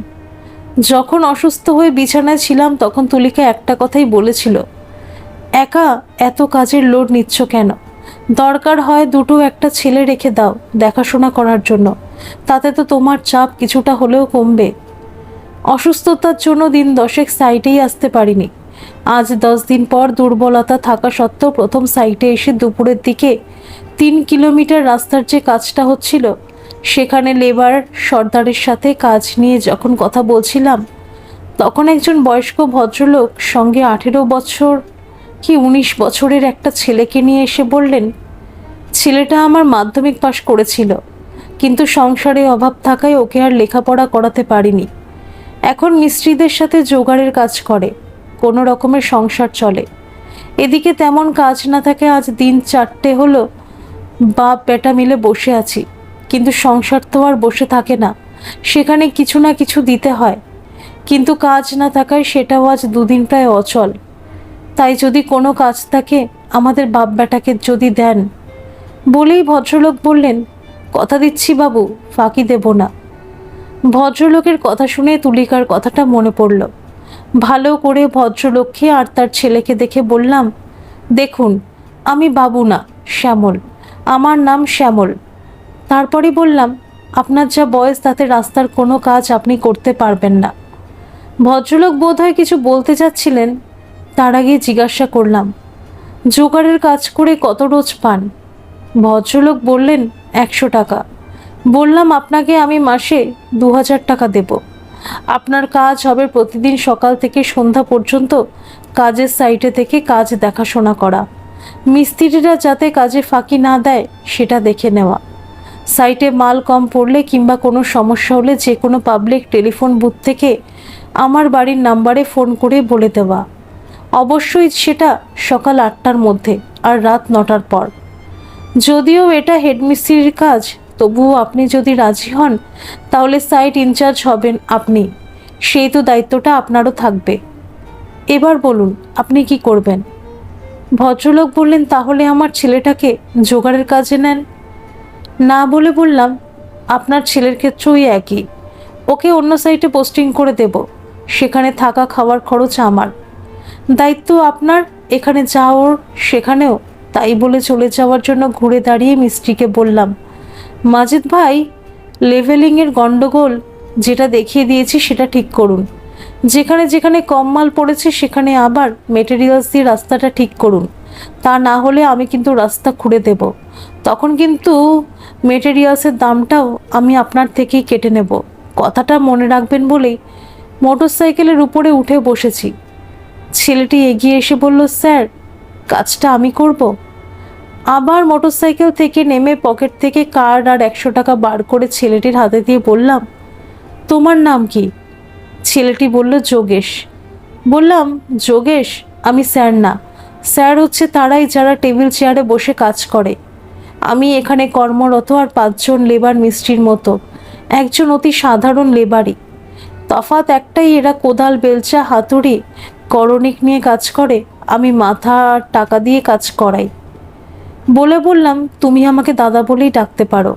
যখন অসুস্থ হয়ে বিছানায় ছিলাম তখন তুলিকা একটা কথাই বলেছিল, একা এত কাজের লোড নিচ্ছ কেন? দরকার হয় দুটো একটা ছেলে রেখে দাও দেখাশোনা করার জন্য, তাতে তো তোমার চাপ কিছুটা হলেও কমবে। অসুস্থতার জন্য দিন 10 সাইটেই আসতে পারিনি। আজ 10 দিন পর দুর্বলতা থাকা সত্ত্বেও প্রথম সাইটে এসে দুপুরের দিকে 3 কিলোমিটার রাস্তার যে কাজটা হচ্ছিল সেখানে লেবার সর্দারের সাথে কাজ নিয়ে যখন কথা বলছিলাম তখন একজন বয়স্ক ভদ্রলোক সঙ্গে 18 বছর কি 19 বছরের একটা ছেলেকে নিয়ে এসে বললেন, ছেলেটা আমার মাধ্যমিক পাশ করেছিল, কিন্তু সংসারে অভাব থাকায় ওকে আর লেখাপড়া করাতে পারিনি। এখন মিস্ত্রিদের সাথে জোগাড়ের কাজ করে, কোনো রকমের সংসার চলে। এদিকে তেমন কাজ না থাকে, আজ দিন 4টে হলো বাপ বেটা মিলে বসে আছি, কিন্তু সংসার তো আর বসে থাকে না, সেখানে কিছু না কিছু দিতে হয়। কিন্তু কাজ না থাকায় সেটাও আজ 2 দিন প্রায় অচল। তাই যদি কোনো কাজ থাকে আমাদের বাপ বেটাকে যদি দেন। বলেই ভদ্রলোক বললেন, কথা দিচ্ছি বাবু, ফাঁকি দেব না। ভদ্রলোকের কথা শুনে তুলিকার কথাটা মনে পড়ল। ভালো করে ভদ্রলোককে আর তার ছেলেকে দেখে বললাম, দেখুন আমি বাবু না, শ্যামল, আমার নাম শ্যামল। তারপরে বললাম, আপনার যা বয়স তাতে রাস্তার কোনো কাজ আপনি করতে পারবেন না। ভদ্রলোক বোধহয় কিছু বলতে যাচ্ছিলেন, তার আগে জিজ্ঞাসা করলাম, জোগাড়ের কাজ করে কত রোজ পান? ভদ্রলোক বললেন, 100 টাকা। বললাম, আপনাকে আমি মাসে 2000 টাকা দেব। আপনার কাজ হবে প্রতিদিন সকাল থেকে সন্ধ্যা পর্যন্ত কাজের সাইটে থেকে কাজ দেখাশোনা করা, মিস্ত্রিরা যাতে কাজে ফাঁকি না দেয় সেটা দেখে নেওয়া, সাইটে মাল কম পড়লে কিংবা কোনো সমস্যা হলে যে কোনো পাবলিক টেলিফোন বুথ থেকে আমার বাড়ির নাম্বারে ফোন করে বলে দেওয়া। অবশ্যই সেটা সকাল 8টার মধ্যে আর রাত 9টার পর। যদিও এটা হেডমিস্ত্রির কাজ, তবুও আপনি যদি রাজি হন তাহলে সাইট ইনচার্জ হবেন আপনি, সেই তো দায়িত্বটা আপনারও থাকবে। এবার বলুন আপনি কি করবেন? ভদ্রলোক বললেন, তাহলে আমার ছেলেটাকে জোগাড়ের কাজে নেন। না বলে বললাম, আপনার ছেলের ক্ষেত্রেও একই, ওকে অন্য সাইটে পোস্টিং করে দেব, সেখানে থাকা খাওয়ার খরচ আমার, দায়িত্ব আপনার, এখানে যা ওর সেখানেও তাই। বলে চলে যাওয়ার জন্য ঘুরে দাঁড়িয়ে মিস্ত্রিকে বললাম, মাজিদ ভাই, লেভেলিংয়ের গন্ডগোল যেটা দেখিয়ে দিয়েছি সেটা ঠিক করুন, যেখানে যেখানে কম মাল পড়েছে সেখানে আবার মেটেরিয়ালস দিয়ে রাস্তাটা ঠিক করুন, তা না হলে আমি কিন্তু রাস্তা খুঁড়ে দেব, তখন কিন্তু মেটেরিয়ালসের দামটাও আমি আপনার থেকেই কেটে নেব, কথাটা মনে রাখবেন বলেই মোটরসাইকেলের উপরে উঠে বসেছি। ছেলেটি এগিয়ে এসে বলল, স্যার কাজটা আমি করব। আবার মোটরসাইকেল থেকে নেমে পকেট থেকে কার্ড আর 100 টাকা বার করে ছেলেটির হাতে দিয়ে বললাম, তোমার নাম কি? ছেলেটি বলল, যোগেশ। বললাম, যোগেশ, আমি স্যার না, স্যার হচ্ছে তারাই যারা টেবিল চেয়ারে বসে কাজ করে, আমি এখানে কর্মরত আর 5 জন লেবার মিস্ত্রির মতো একজন অতি সাধারণ লেবারই। তফাৎ একটাই, এরা কোদাল, বেলচা, হাতুড়ি, করণিক নিয়ে কাজ করে, আমি মাথা আর টাকা দিয়ে কাজ করাই। বলে বললাম, তুমি আমাকে দাদা বলেই ডাকতে পারো।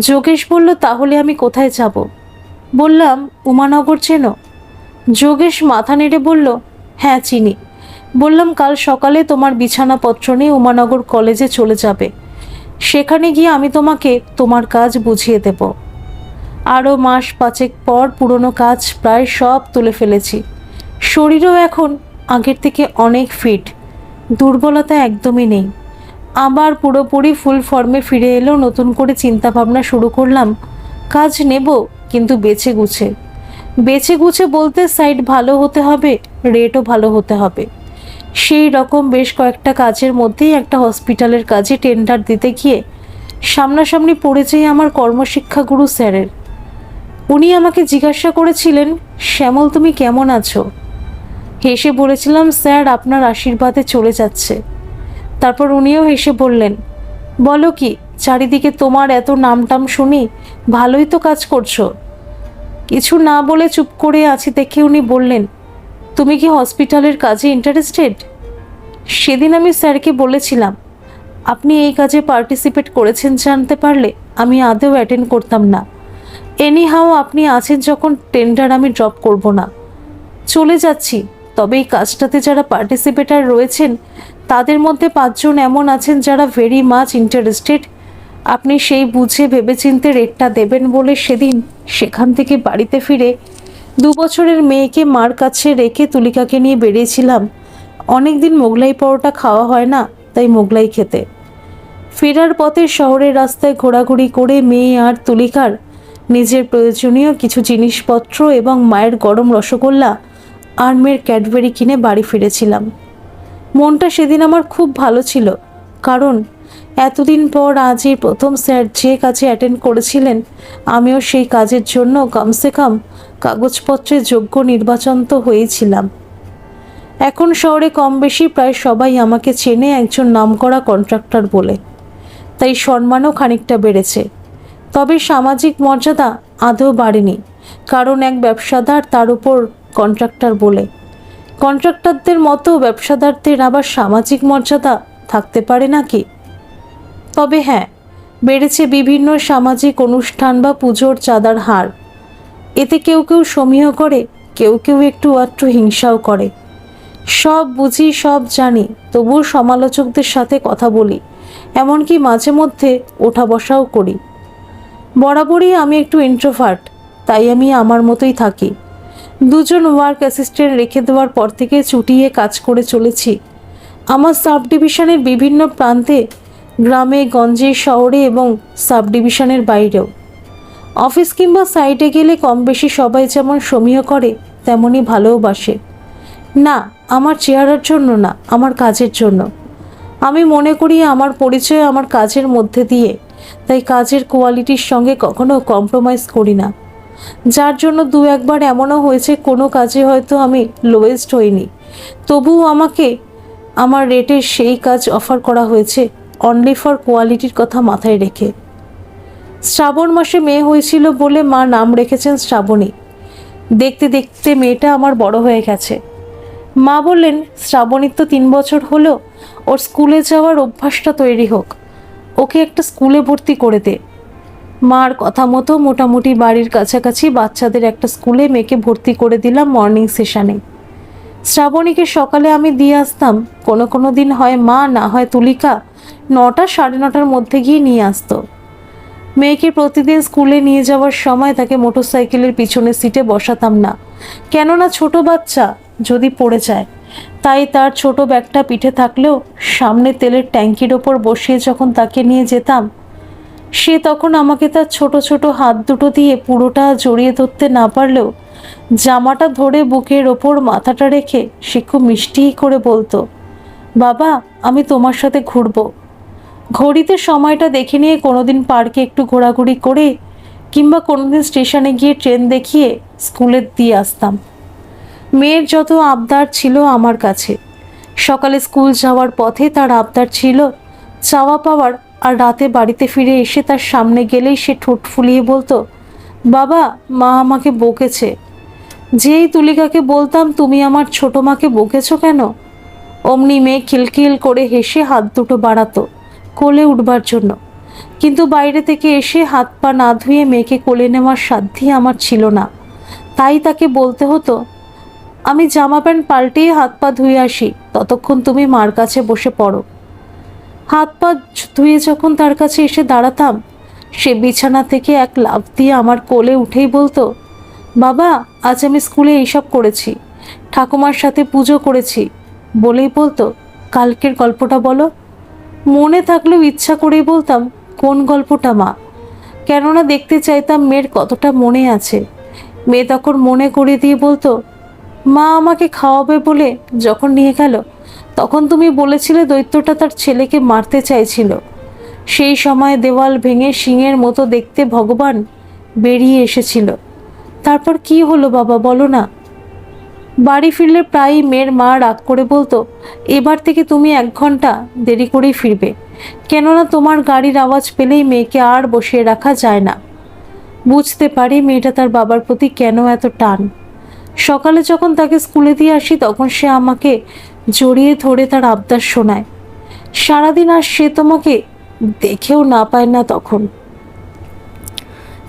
যোগেশ বলল, তাহলে আমি কোথায় যাব? বললাম, উমানগর চেনো? যোগেশ মাথা নেড়ে বলল, হ্যাঁ চিনি। বললাম, কাল সকালে তোমার বিছানাপত্র নিয়ে উমানগর কলেজে চলে যাবে, সেখানে গিয়ে আমি তোমাকে তোমার কাজ বুঝিয়ে দেব। আরও মাস 5 পর পুরনো কাজ প্রায় সব তুলে ফেলেছি, শরীরও এখন আগের থেকে অনেক ফিট, দুর্বলতা একদমই নেই, আবার পুরোপুরি ফুল ফর্মে ফিরে এলেও নতুন করে চিন্তা ভাবনা শুরু করলাম, কাজ নেব কিন্তু বেছে গুছে। বেছে গুছে বলতে সাইড ভালো হতে হবে, রেটও ভালো হতে হবে। সেই রকম বেশ কয়েকটা কাজের মধ্যেই একটা হসপিটালের কাজে টেন্ডার দিতে গিয়ে সামনাসামনি পড়ে যাই আমার কর্মশিক্ষা গুরু স্যারের। উনি আমাকে জিজ্ঞাসা করেছিলেন, শ্যামল তুমি কেমন আছো? হেসে বলেছিলাম, স্যার আপনার আশীর্বাদে চলে যাচ্ছে। তারপর উনিও হেসে বললেন, বলো কি, চারিদিকে তোমার এত নামটাম শুনি, ভালোই তো কাজ করছো। কিছু না বলে চুপ করে আছি দেখে উনি বললেন, তুমি কি হসপিটালের কাজে ইন্টারেস্টেড? সেদিন আমি স্যারকে বলেছিলাম, আপনি এই কাজে পার্টিসিপেট করেছেন জানতে পারলে আমি আদৌ অ্যাটেন্ড করতাম না। এনিহাও আপনি আছেন যখন, টেন্ডার আমি ড্রপ করব না, চলে যাচ্ছি। তবে এই কাজটাতে যারা পার্টিসিপেটার রয়েছেন তাদের মধ্যে 5 জন এমন আছেন যারা ভেরি মাচ ইন্টারেস্টেড। আপনি সেই বুঝে ভেবেচিন্তে রেটটা দেবেন বলে সেদিন সেখান থেকে বাড়িতে ফিরে 2 বছরের মেয়েকে মার কাছে রেখে তুলিকাকে নিয়ে বেরিয়েছিলাম। অনেক দিন মোগলাই পরোটা খাওয়া হয় না, তাই মোগলাই খেতে। ফেরার পথে শহরের রাস্তায় ঘোরাঘুরি করে মেয়ে আর তুলিকার নিজের প্রয়োজনীয় কিছু জিনিসপত্র এবং মায়ের গরম রসগোল্লা আর মেয়ের ক্যাডবেরি কিনে বাড়ি ফিরেছিলাম। মনটা সেদিন আমার খুব ভালো ছিল, কারণ এতদিন পর আজ এই প্রথম স্যার যে কাজে অ্যাটেন্ড করেছিলেন, আমিও সেই কাজের জন্য কমসে কম কাগজপত্রের যোগ্য নির্বাচন তো হয়েছিলাম। এখন শহরে কম বেশি প্রায় সবাই আমাকে চেনে একজন নামকরা কন্ট্রাক্টর বলে, তাই সম্মানও খানিকটা বেড়েছে। তবে সামাজিক মর্যাদা আদৌ বাড়েনি, কারণ এক ব্যবসাদার তার উপর কন্ট্রাক্টর বলে। কন্ট্রাক্টরদের মতো ব্যবসাদারদের আবার সামাজিক মর্যাদা থাকতে পারে নাকি? তবে হ্যাঁ, বেড়েছে বিভিন্ন সামাজিক অনুষ্ঠান বা পুজোর চাঁদার হার। এতে কেউ কেউ সমীহ করে, কেউ কেউ একটু আধটু হিংসাও করে। সব বুঝি, সব জানি, তবুও সমালোচকদের সাথে কথা বলি, এমনকি মাঝে মধ্যে ওঠা বসাও করি। বরাবরই আমি একটু ইন্ট্রোভার্ট, তাই আমি আমার মতোই থাকি। 2 জন ওয়ার্ক অ্যাসিস্ট্যান্ট রেখে দেওয়ার পর থেকে চুটিয়ে কাজ করে চলেছি। আমার সাব ডিভিশনের বিভিন্ন প্রান্তে, গ্রামে গঞ্জে, শহরে এবং সাব ডিভিশনের বাইরেও। অফিস কিংবা সাইটে গেলে কম বেশি সবাই যেমন সমীহ করে তেমনই ভালোবাসে। না, আমার চেহারার জন্য না, আমার কাজের জন্য। আমি মনে করি আমার পরিচয় আমার কাজের মধ্যে দিয়ে, তাই কাজের কোয়ালিটির সঙ্গে কখনো কম্প্রোমাইজ করি না। যার জন্য 2-1 বার এমনও হয়েছে কোনো কাজে হয়তো আমি লোয়েস্ট হইনি, তবুও আমাকে আমার রেটের সেই কাজ অফার করা হয়েছে অনলি ফর কোয়ালিটির কথা মাথায় রেখে। শ্রাবণ মাসে মেয়ে হয়েছিল বলে মা নাম রেখেছেন শ্রাবণী। দেখতে দেখতে মেয়েটা আমার বড় হয়ে গেছে। মা বললেন, শ্রাবণীর তো 3 বছর হলো, ওর স্কুলে যাওয়ার অভ্যাসটা তৈরি হোক, ওকে একটা স্কুলে ভর্তি করে দে। মার কথা মতো মোটামুটি বাড়ির কাছাকাছি বাচ্চাদের একটা স্কুলে মেয়েকে ভর্তি করে দিলাম মর্নিং সেশনে। শ্রাবণীকে সকালে আমি দিয়ে আসতাম, কোনো কোনো দিন হয় মা, না হয় তুলিকা 9টা 9:30টার মধ্যে গিয়ে নিয়ে আসতো। মেয়েকে প্রতিদিন স্কুলে নিয়ে যাওয়ার সময় তাকে মোটরসাইকেলের পিছনের সিটে বসাতাম না, কেননা ছোট বাচ্চা যদি পড়ে যায়। তাই তার ছোট ব্যাগটা পিঠে থাকলেও সামনে তেলের ট্যাঙ্কির ওপর বসিয়ে যখন তাকে নিয়ে যেতাম, সে তখন আমাকে তার ছোট ছোট হাত দুটো দিয়ে পুরোটা জড়িয়ে ধরতে না পারলেও জামাটা ধরে বুকের ওপর মাথাটা রেখে সে খুব মিষ্টি করে বলতো, বাবা আমি তোমার সাথে ঘুরবো। ঘড়িতে সময়টা দেখে নিয়ে কোনোদিন পার্কে একটু ঘোরাঘুরি করে কিংবা কোনোদিন স্টেশনে গিয়ে ট্রেন দেখিয়ে স্কুলে দিয়ে আসতাম। মেয়ের যত আবদার ছিল আমার কাছে। সকালে স্কুল যাওয়ার পথে তার আবদার ছিল চাওয়া পাওয়ার, আর রাতে বাড়িতে ফিরে এসে তার সামনে গেলেই সে ঠোঁট ফুলিয়ে বলতো, বাবা মা আমাকে বকেছে। যেই তুলিকাকে বলতাম, তুমি আমার ছোট মাকে বকেছো কেন, অমনি মেয়ে খিলখিল করে হেসে হাত দুটো বাড়াতো কোলে উঠবার জন্য। কিন্তু বাইরে থেকে এসে হাত পা না ধুয়ে মেয়েকে কোলে নেওয়ার সাধ্যই আমার ছিল না। তাই তাকে বলতে হতো, আমি জামা প্যান্ট পাল্টিয়ে হাত পা ধুয়ে আসি, ততক্ষণ তুমি মার কাছে বসে পড়ো। হাত পা ধুয়ে যখন তার কাছে এসে দাঁড়াতাম, সে বিছানা থেকে এক লাফ দিয়ে আমার কোলে উঠেই বলতো, বাবা আজ আমি স্কুলে এইসব করেছি, ঠাকুমার সাথে পুজো করেছি। বলেই বলতো, কালকের গল্পটা বলো। মনে থাকলেও ইচ্ছা করেই বলতাম, কোন গল্পটা মা? কেননা দেখতে চাইতাম মেয়ের কতটা মনে আছে। মেয়ে তখন মনে করে দিয়ে বলতো, মা আমাকে খাওয়াবে বলে যখন নিয়ে গেল, তখন তুমি বলেছিলে দৈত্যটা তার ছেলেকে মারতে চাইছিল। সেই সময় দেওয়াল ভেঙে সিংহের মতো দেখতে ভগবান বেরিয়ে এসেছিল। তারপর কি হলো বাবা বলো না। বাড়ি ফিরলে প্রায়ই মেয়ের মা রাগ করে বলতো, এবার থেকে তুমি 1 ঘন্টা দেরি করেই ফিরবে, কেননা তোমার গাড়ির আওয়াজ পেলেই মেয়েকে আর বসিয়ে রাখা যায় না। বুঝতে পারি মেয়েটা তার বাবার প্রতি কেন এত টান। সকালে যখন তাকে স্কুলে দিয়ে আসি, তখন সে আমাকে জড়িয়ে ধরে তার আবদার শোনায়, সারাদিন আর সে তোমাকে দেখেও না পায় না তখন।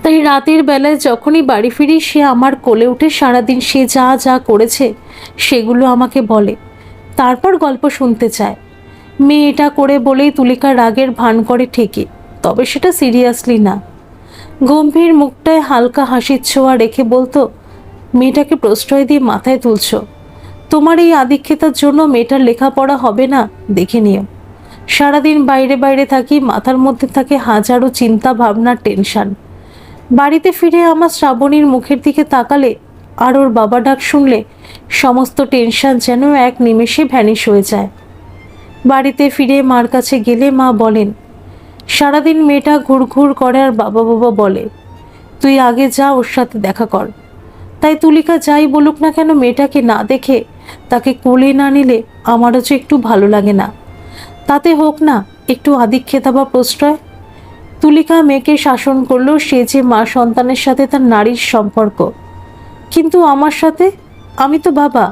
তাই রাতের বেলায় যখনই বাড়ি ফিরি, সে আমার কোলে উঠে সারাদিন সে যা যা করেছে সেগুলো আমাকে বলে, তারপর গল্প শুনতে চায়। মেয়ে এটা করে বলেই তুলিকা রাগের ভান করে ঠিকই, তবে সেটা সিরিয়াসলি না। গম্ভীর মুখটায় হালকা হাসির ছোঁয়া রেখে বলতো, মেয়েটাকে প্রশ্রয় দিয়ে মাথায় তুলছ, তোমার এই আদিক্ষেতার জন্য মেয়েটার লেখাপড়া হবে না, দেখে নিও। সারাদিন বাইরে বাইরে থাকি, মাথার মধ্যে থাকে হাজারো চিন্তা ভাবনা টেনশন। বাড়িতে ফিরে আমার শ্রাবণীর মুখের দিকে তাকালে আর ওর বাবা ডাক শুনলে সমস্ত টেনশন যেন এক নিমেষে ভ্যানিশ হয়ে যায়। বাড়িতে ফিরে মার কাছে গেলে মা বলেন, সারাদিন মেয়েটা ঘুরঘুর করে আর বাবা বাবা বলে, তুই আগে যা ওর সাথে দেখা কর। তাই তুলিকা যাই বলুক না কেন, মেয়েটাকে না দেখে তাকে কোলে না নিলে আমারও যে একটু ভালো লাগে না। তাতে হোক না একটু আদিক্ষেতা বা প্রশ্রয়। তুলিকা মেয়েকে শাসন করলেও সে যে মা সন্তানের সাথে তার নারীর সম্পর্ক, কিন্তু আমার সাথে, আমি তো বাবা,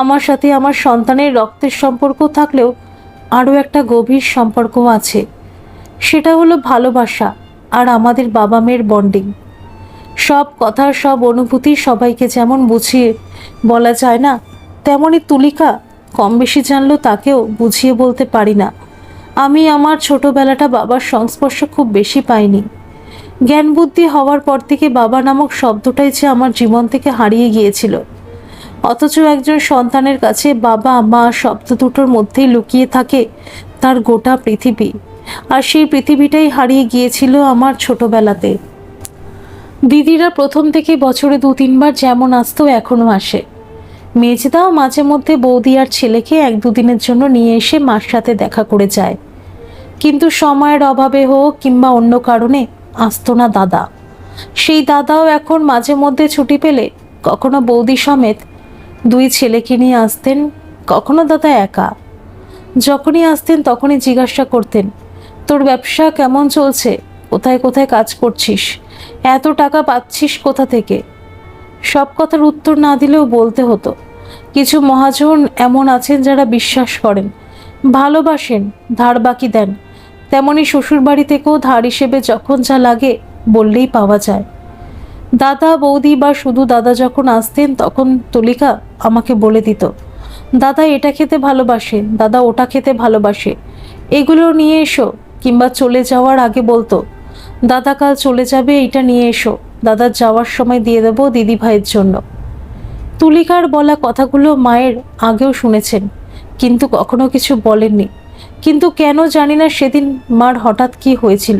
আমার সাথে আমার সন্তানের রক্তের সম্পর্ক থাকলেও আরও একটা গভীর সম্পর্ক আছে, সেটা হলো ভালোবাসা আর আমাদের বাবা মেয়ের বন্ডিং। সব কথা সব অনুভূতি সবাইকে যেমন বুঝিয়ে বলা যায় না, তেমনই তুলিকা কম বেশি জানলেও তাকেও বুঝিয়ে বলতে পারি না। আমি আমার ছোটবেলাটা বাবার সংস্পর্শ খুব বেশি পাইনি। জ্ঞান বুদ্ধি হওয়ার পর থেকে বাবা নামক শব্দটাই যে আমার জীবন থেকে হারিয়ে গিয়েছিল। অথচ একজন সন্তানের কাছে বাবা মা শব্দ দুটোর মধ্যেই লুকিয়ে থাকে তার গোটা পৃথিবী, আর সেই পৃথিবীটাই হারিয়ে গিয়েছিল আমার ছোটবেলাতে। দিদিরা প্রথম থেকে বছরে 2-3 বার যেমন আসতো এখনও আসে। মেজদাও মাঝে মধ্যে বৌদি আর ছেলেকে 1-2 দিনের জন্য নিয়ে এসে মার সাথে দেখা করে যায়, কিন্তু সময়ের অভাবে হোক কিংবা অন্য কারণে আসতো না দাদা। সেই দাদাও এখন মাঝে মধ্যে ছুটি পেলে কখনো বৌদি সমেত 2 ছেলেকে নিয়ে আসতেন, কখনো দাদা একা। যখনই আসতেন তখনই জিজ্ঞাসা করতেন, তোর ব্যবসা কেমন চলছে, কোথায় কোথায় কাজ করছিস, এত টাকা পাচ্ছিস কোথা থেকে। সব কথার উত্তর না দিলেও বলতে হতো। কিছু মহাজন এমন আছেন যারা বিশ্বাস করেন, ভালোবাসেন, ধার বাকি দেন। তেমনি শ্বশুরবাড়ি থেকেও ধার হিসেবে যখন যা লাগে বললেই পাওয়া যায়। দাদা বৌদি বা শুধু দাদা যখন আসতেন তখন তুলিকা আমাকে বলে দিত, দাদা এটা খেতে ভালোবাসে, দাদা ওটা খেতে ভালোবাসে, এগুলো নিয়ে এসো। কিংবা চলে যাওয়ার আগে বলতো, দাদা কাল চলে যাবে, এটা নিয়ে এসো, দাদা যাওয়ার সময় দিয়ে দেবো দিদি ভাইয়ের জন্য। তুলিকার বলা কথাগুলো মায়ের আগেও শুনেছেন, কিন্তু কখনো কিছু বলেননি। কিন্তু কেন জানি না সেদিন মার হঠাৎ কি হয়েছিল।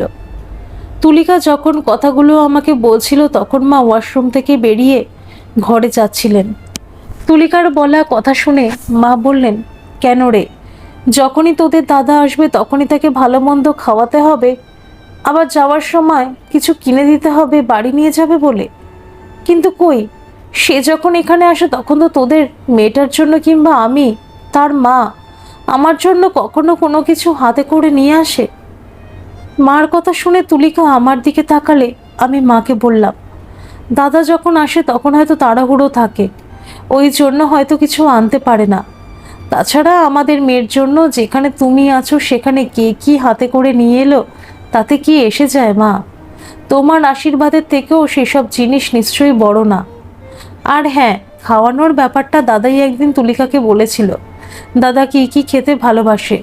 তুলিকা যখন কথাগুলো আমাকে বলছিল তখন মা ওয়াশরুম থেকে বেরিয়ে ঘরে যাচ্ছিলেন। তুলিকার বলা কথা শুনে মা বললেন, কেন রে, যখনই তোদের দাদা আসবে তখনই তাকে ভালো মন্দ খাওয়াতে হবে, আবার যাওয়ার সময় কিছু কিনে দিতে হবে বাড়ি নিয়ে যাবে বলে। কিন্তু কই, সে যখন এখানে আসে তখন তো তোদের মেয়েটার জন্য কিংবা আমি তার মা আমার জন্য কখনো কোনো কিছু হাতে করে নিয়ে আসে। মার কথা শুনে তুলিকা আমার দিকে তাকালে আমি মাকে বললাম, দাদা যখন আসে তখন হয়তো তাড়াহুড়ো থাকে, ওই জন্য হয়তো কিছু আনতে পারে না। তাছাড়া আমাদের মেয়ের জন্য যেখানে তুমি আছো সেখানে কে কি হাতে করে নিয়ে এলো তাতে কি এসে যায় মা? তোমার আশীর্বাদের থেকেও সেসব জিনিস নিশ্চয়ই বড় না। আর হ্যাঁ, খাওয়ানোর ব্যাপারটা দাদাই একদিন তুলিকাকে বলেছিল, দাদা কি কি খেতে ভালোবাসে।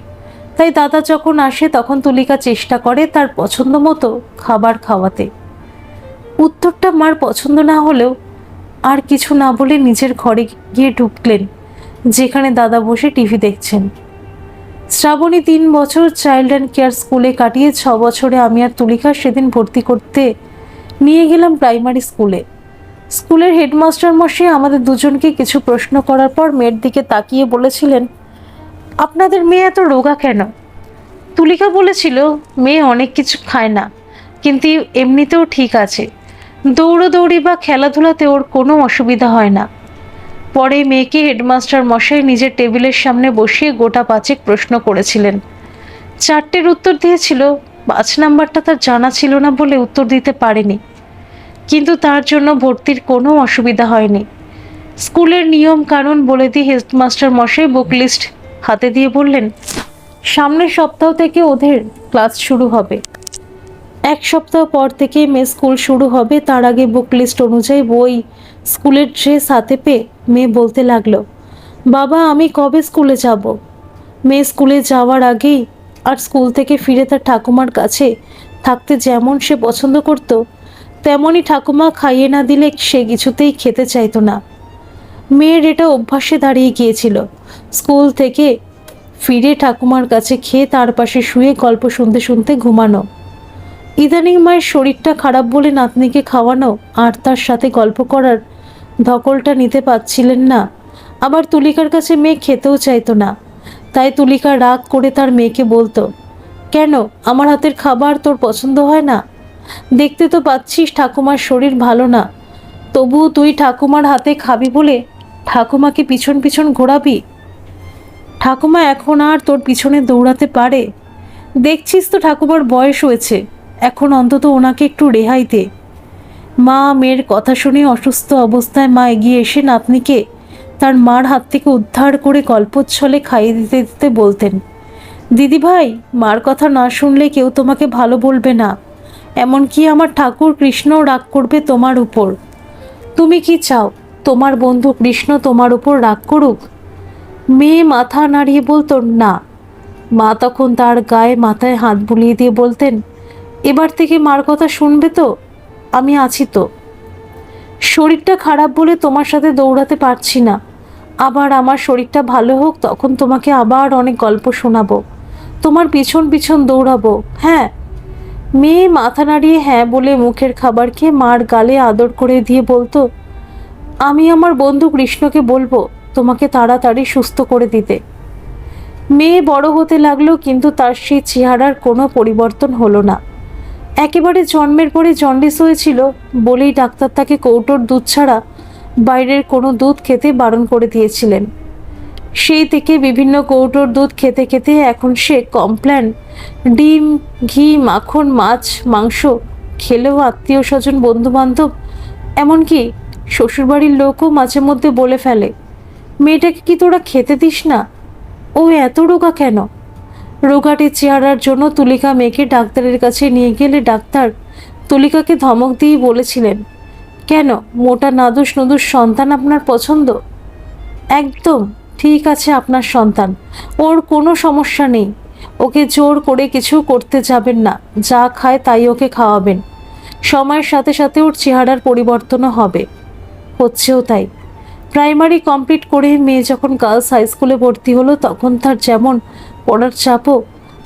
তাই দাদা যখন আসে তখন তুলিকা চেষ্টা করে তার পছন্দ মতো খাবার খাওয়াতে। উত্তরটা মার পছন্দ না হলেও আর কিছু না বলে নিজের ঘরে গিয়ে ঢুকলেন, যেখানে দাদা বসে টিভি দেখছেন। শ্রাবণী 3 বছর চাইল্ড অ্যান্ড কেয়ার স্কুলে কাটিয়ে 6 বছরে আমি আর তুলিকা সেদিন ভর্তি করতে নিয়ে গেলাম প্রাইমারি স্কুলে। স্কুলের হেডমাস্টার মশাই আমাদের দুজনকে কিছু প্রশ্ন করার পর মেয়ের দিকে তাকিয়ে বলেছিলেন, আপনাদের মেয়ে এত রোগা কেন? তুলিকা বলেছিল, মেয়ে অনেক কিছু খায় না, কিন্তু এমনিতেও ঠিক আছে, দৌড়োদৌড়ি বা খেলাধুলাতে ওর কোনো অসুবিধা হয় না। পরে মেয়েকে হেডমাস্টার মশাই নিজের টেবিলের সামনে বসিয়ে গোটা 5 প্রশ্ন করেছিলেন। 4টের উত্তর দিয়েছিল, 5 নাম্বারটা তার জানা ছিল না বলে উত্তর দিতে পারেনি, কিন্তু তার জন্য ভর্তির কোনো অসুবিধা হয়নি। স্কুলের নিয়ম কানুন বলে দিয়ে হেডমাস্টার মশাই বুক লিস্ট হাতে দিয়ে বললেন, সামনের সপ্তাহ থেকে ওদের ক্লাস শুরু হবে, 1 সপ্তাহ পর থেকে মেয়ে স্কুল শুরু হবে। তার আগে বুক লিস্ট অনুযায়ী বই, স্কুলের ড্রেস হাতে পেয়ে মেয়ে বলতে লাগলো, বাবা আমি কবে স্কুলে যাব? মেয়ে স্কুলে যাওয়ার আগেই আর স্কুল থেকে ফিরে তার ঠাকুমার কাছে থাকতে যেমন সে পছন্দ করত, তেমনই ঠাকুমা খাইয়ে না দিলে সে কিছুতেই খেতে চাইতো না। মেয়ের এটা অভ্যাসে দাঁড়িয়ে গিয়েছিল, স্কুল থেকে ফিরে ঠাকুমার কাছে খেয়ে তার পাশে শুয়ে গল্প শুনতে শুনতে ঘুমানো। ইদানিং মায়ের শরীরটা খারাপ বলে নাতনিকে খাওয়ানো আর তার সাথে গল্প করার ধকলটা নিতে পারছিলেন না। আবার তুলিকার কাছে মেয়ে খেতেও চাইতো না। তাই তুলিকা রাগ করে তার মেয়েকে বলতো, কেন আমার হাতের খাবার তোর পছন্দ হয় না? দেখতে তো পাচ্ছিস ঠাকুমার শরীর ভালো না, তবুও তুই ঠাকুমার হাতে খাবি বলে ঠাকুমাকে পিছন পিছন ঘোরাবি? ঠাকুমা এখন আর তোর পিছনে দৌড়াতে পারে? দেখছিস তো ঠাকুমার বয়স হয়েছে, এখন অন্তত ওনাকে একটু রেহাই দে। মা মেয়ের কথা শুনে অসুস্থ অবস্থায় মা এগিয়ে এসে নাতনিকে তার মার হাত থেকে উদ্ধার করে গল্পচ্ছলে খাইয়ে দিতে দিতে বলতেন, দিদি ভাই, মার কথা না শুনলে কেউ তোমাকে ভালো বলবে না, এমনকি আমার ঠাকুর কৃষ্ণও রাগ করবে তোমার উপর। তুমি কি চাও তোমার বন্ধু কৃষ্ণ তোমার উপর রাগ করুক? মেয়ে মাথা নাড়িয়ে বলতো না। মা তখন তার গায়ে মাথায় হাত বুলিয়ে দিয়ে বলতেন, এবার থেকে মার কথা শুনবে তো? আমি আছি তো। শরীরটা খারাপ বলে তোমার সাথে দৌড়াতে পারছি না, আবার আমার শরীরটা ভালো হোক তখন তোমাকে আবার অনেক গল্প শোনাবো, তোমার পিছন পিছন দৌড়াবো, হ্যাঁ? মেয়ে মাথা নাড়িয়ে হ্যাঁ বলে মুখের খাবার খেয়ে মার গালে আদর করে দিয়ে বলতো, আমি আমার বন্ধু কৃষ্ণকে বলবো তোমাকে তাড়াতাড়ি সুস্থ করে দিতে। মেয়ে বড় হতে লাগলো, কিন্তু তার সেই চেহারার কোনো পরিবর্তন হলো না। একেবারে জন্মের পরে জন্ডিস হয়েছিল বলেই ডাক্তার তাকে কৌটোর দুধ ছাড়া বাইরের কোনো দুধ খেতে বারণ করে দিয়েছিলেন। সেই থেকে বিভিন্ন কৌটোর দুধ খেতে খেতে এখন সে কমপ্ল্যান, ডিম, ঘি, মাখন, মাছ, মাংস খেলেও আত্মীয় স্বজন, বন্ধুবান্ধব, এমনকি শ্বশুরবাড়ির লোকও মাঝে মধ্যে বলে ফেলে, মেয়েটাকে কি তোরা খেতে দিস না, ও এত রোগা কেন? রোগাটি চেহারার জন্য তুলিকা মেয়েকে ডাক্তারের কাছে নিয়ে গেলে ডাক্তার তুলিকাকে ধমক দিয়ে বলেছিলেন, কেন, মোটা নাদুস নুদুস সন্তান আপনার পছন্দ? একদম ঠিক আছে আপনার সন্তান, ওর কোনো সমস্যা নেই, ওকে জোর করে কিছু করতে যাবেন না, যা খায় তাই ওকে খাওয়াবেন, সময়ের সাথে সাথে ওর চেহারার পরিবর্তনও হবে। হচ্ছেও তাই। প্রাইমারি কমপ্লিট করে মেয়ে যখন গার্লস হাই স্কুলে ভর্তি হলো তখন তার যেমন পড়ার চাপও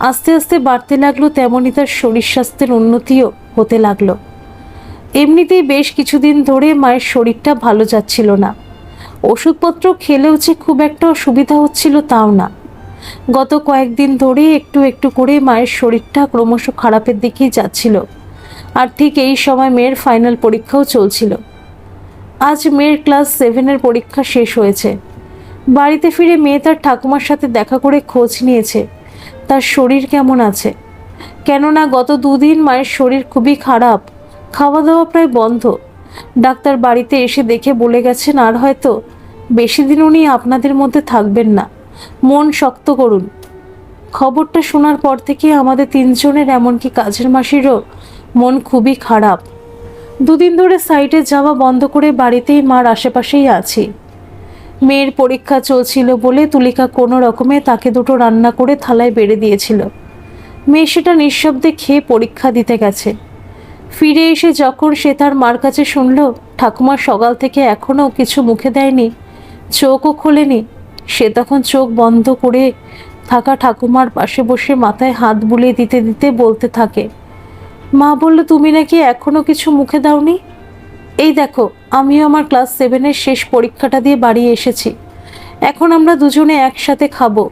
আস্তে আস্তে বাড়তে লাগলো, তেমনই তার শরীর স্বাস্থ্যের উন্নতিও হতে লাগলো। এমনিতেই বেশ কিছুদিন ধরে মায়ের শরীরটা ভালো যাচ্ছিল না, ওষুধপত্র খেলেও যে খুব একটা অসুবিধা হচ্ছিল তাও না। গত কয়েকদিন ধরে একটু একটু করে মায়ের শরীরটা ক্রমশ খারাপের দিকেই যাচ্ছিল। আর ঠিক এই সময় মেয়ের ফাইনাল পরীক্ষাও চলছিল। আজ মেয়ের ক্লাস 7-এর পরীক্ষা শেষ হয়েছে। বাড়িতে ফিরে মেয়ে তার ঠাকুমার সাথে দেখা করে খোঁজ নিয়েছে তার শরীর কেমন আছে, কেননা গত 2 দিন মায়ের শরীর খুবই খারাপ, খাওয়া দাওয়া প্রায় বন্ধ। ডাক্তার বাড়িতে এসে দেখে বলে গেছেন আর হয়তো বেশি দিন উনি আপনাদের মধ্যে থাকবেন না, মন শক্ত করুন। খবরটা শোনার পর থেকে আমাদের 3 জনের, এমনকি কাজের মাসিরও মন খুবই খারাপ। 2 দিন ধরে সাইটে যাওয়া বন্ধ করে বাড়িতেই মার আশেপাশেই আছি। মেয়ের পরীক্ষা চলছিল বলে তুলিকা কোনো রকমে তাকে 2টো রান্না করে থালায় বেড়ে দিয়েছিল। মেয়ে সেটা নিঃশব্দে খেয়ে পরীক্ষা দিতে গেছে। ফিরে এসে যখন সে তার মার কাছে শুনল ঠাকুমা সকাল থেকে এখনও কিছু মুখে দেয়নি, চোখও খোলেনি, সে তখন চোখ বন্ধ করে থাকা ঠাকুমার পাশে বসে মাথায় হাত বুলিয়ে দিতে দিতে বলতে থাকে, মা বলল তুমি নাকি এখনো কিছু মুখে দাওনি, এই দেখো আমিও আমার ক্লাস 7-এর শেষ পরীক্ষাটা দিয়ে বাড়ি এসেছি, এখন আমরা দুজনে একসাথে খাবো,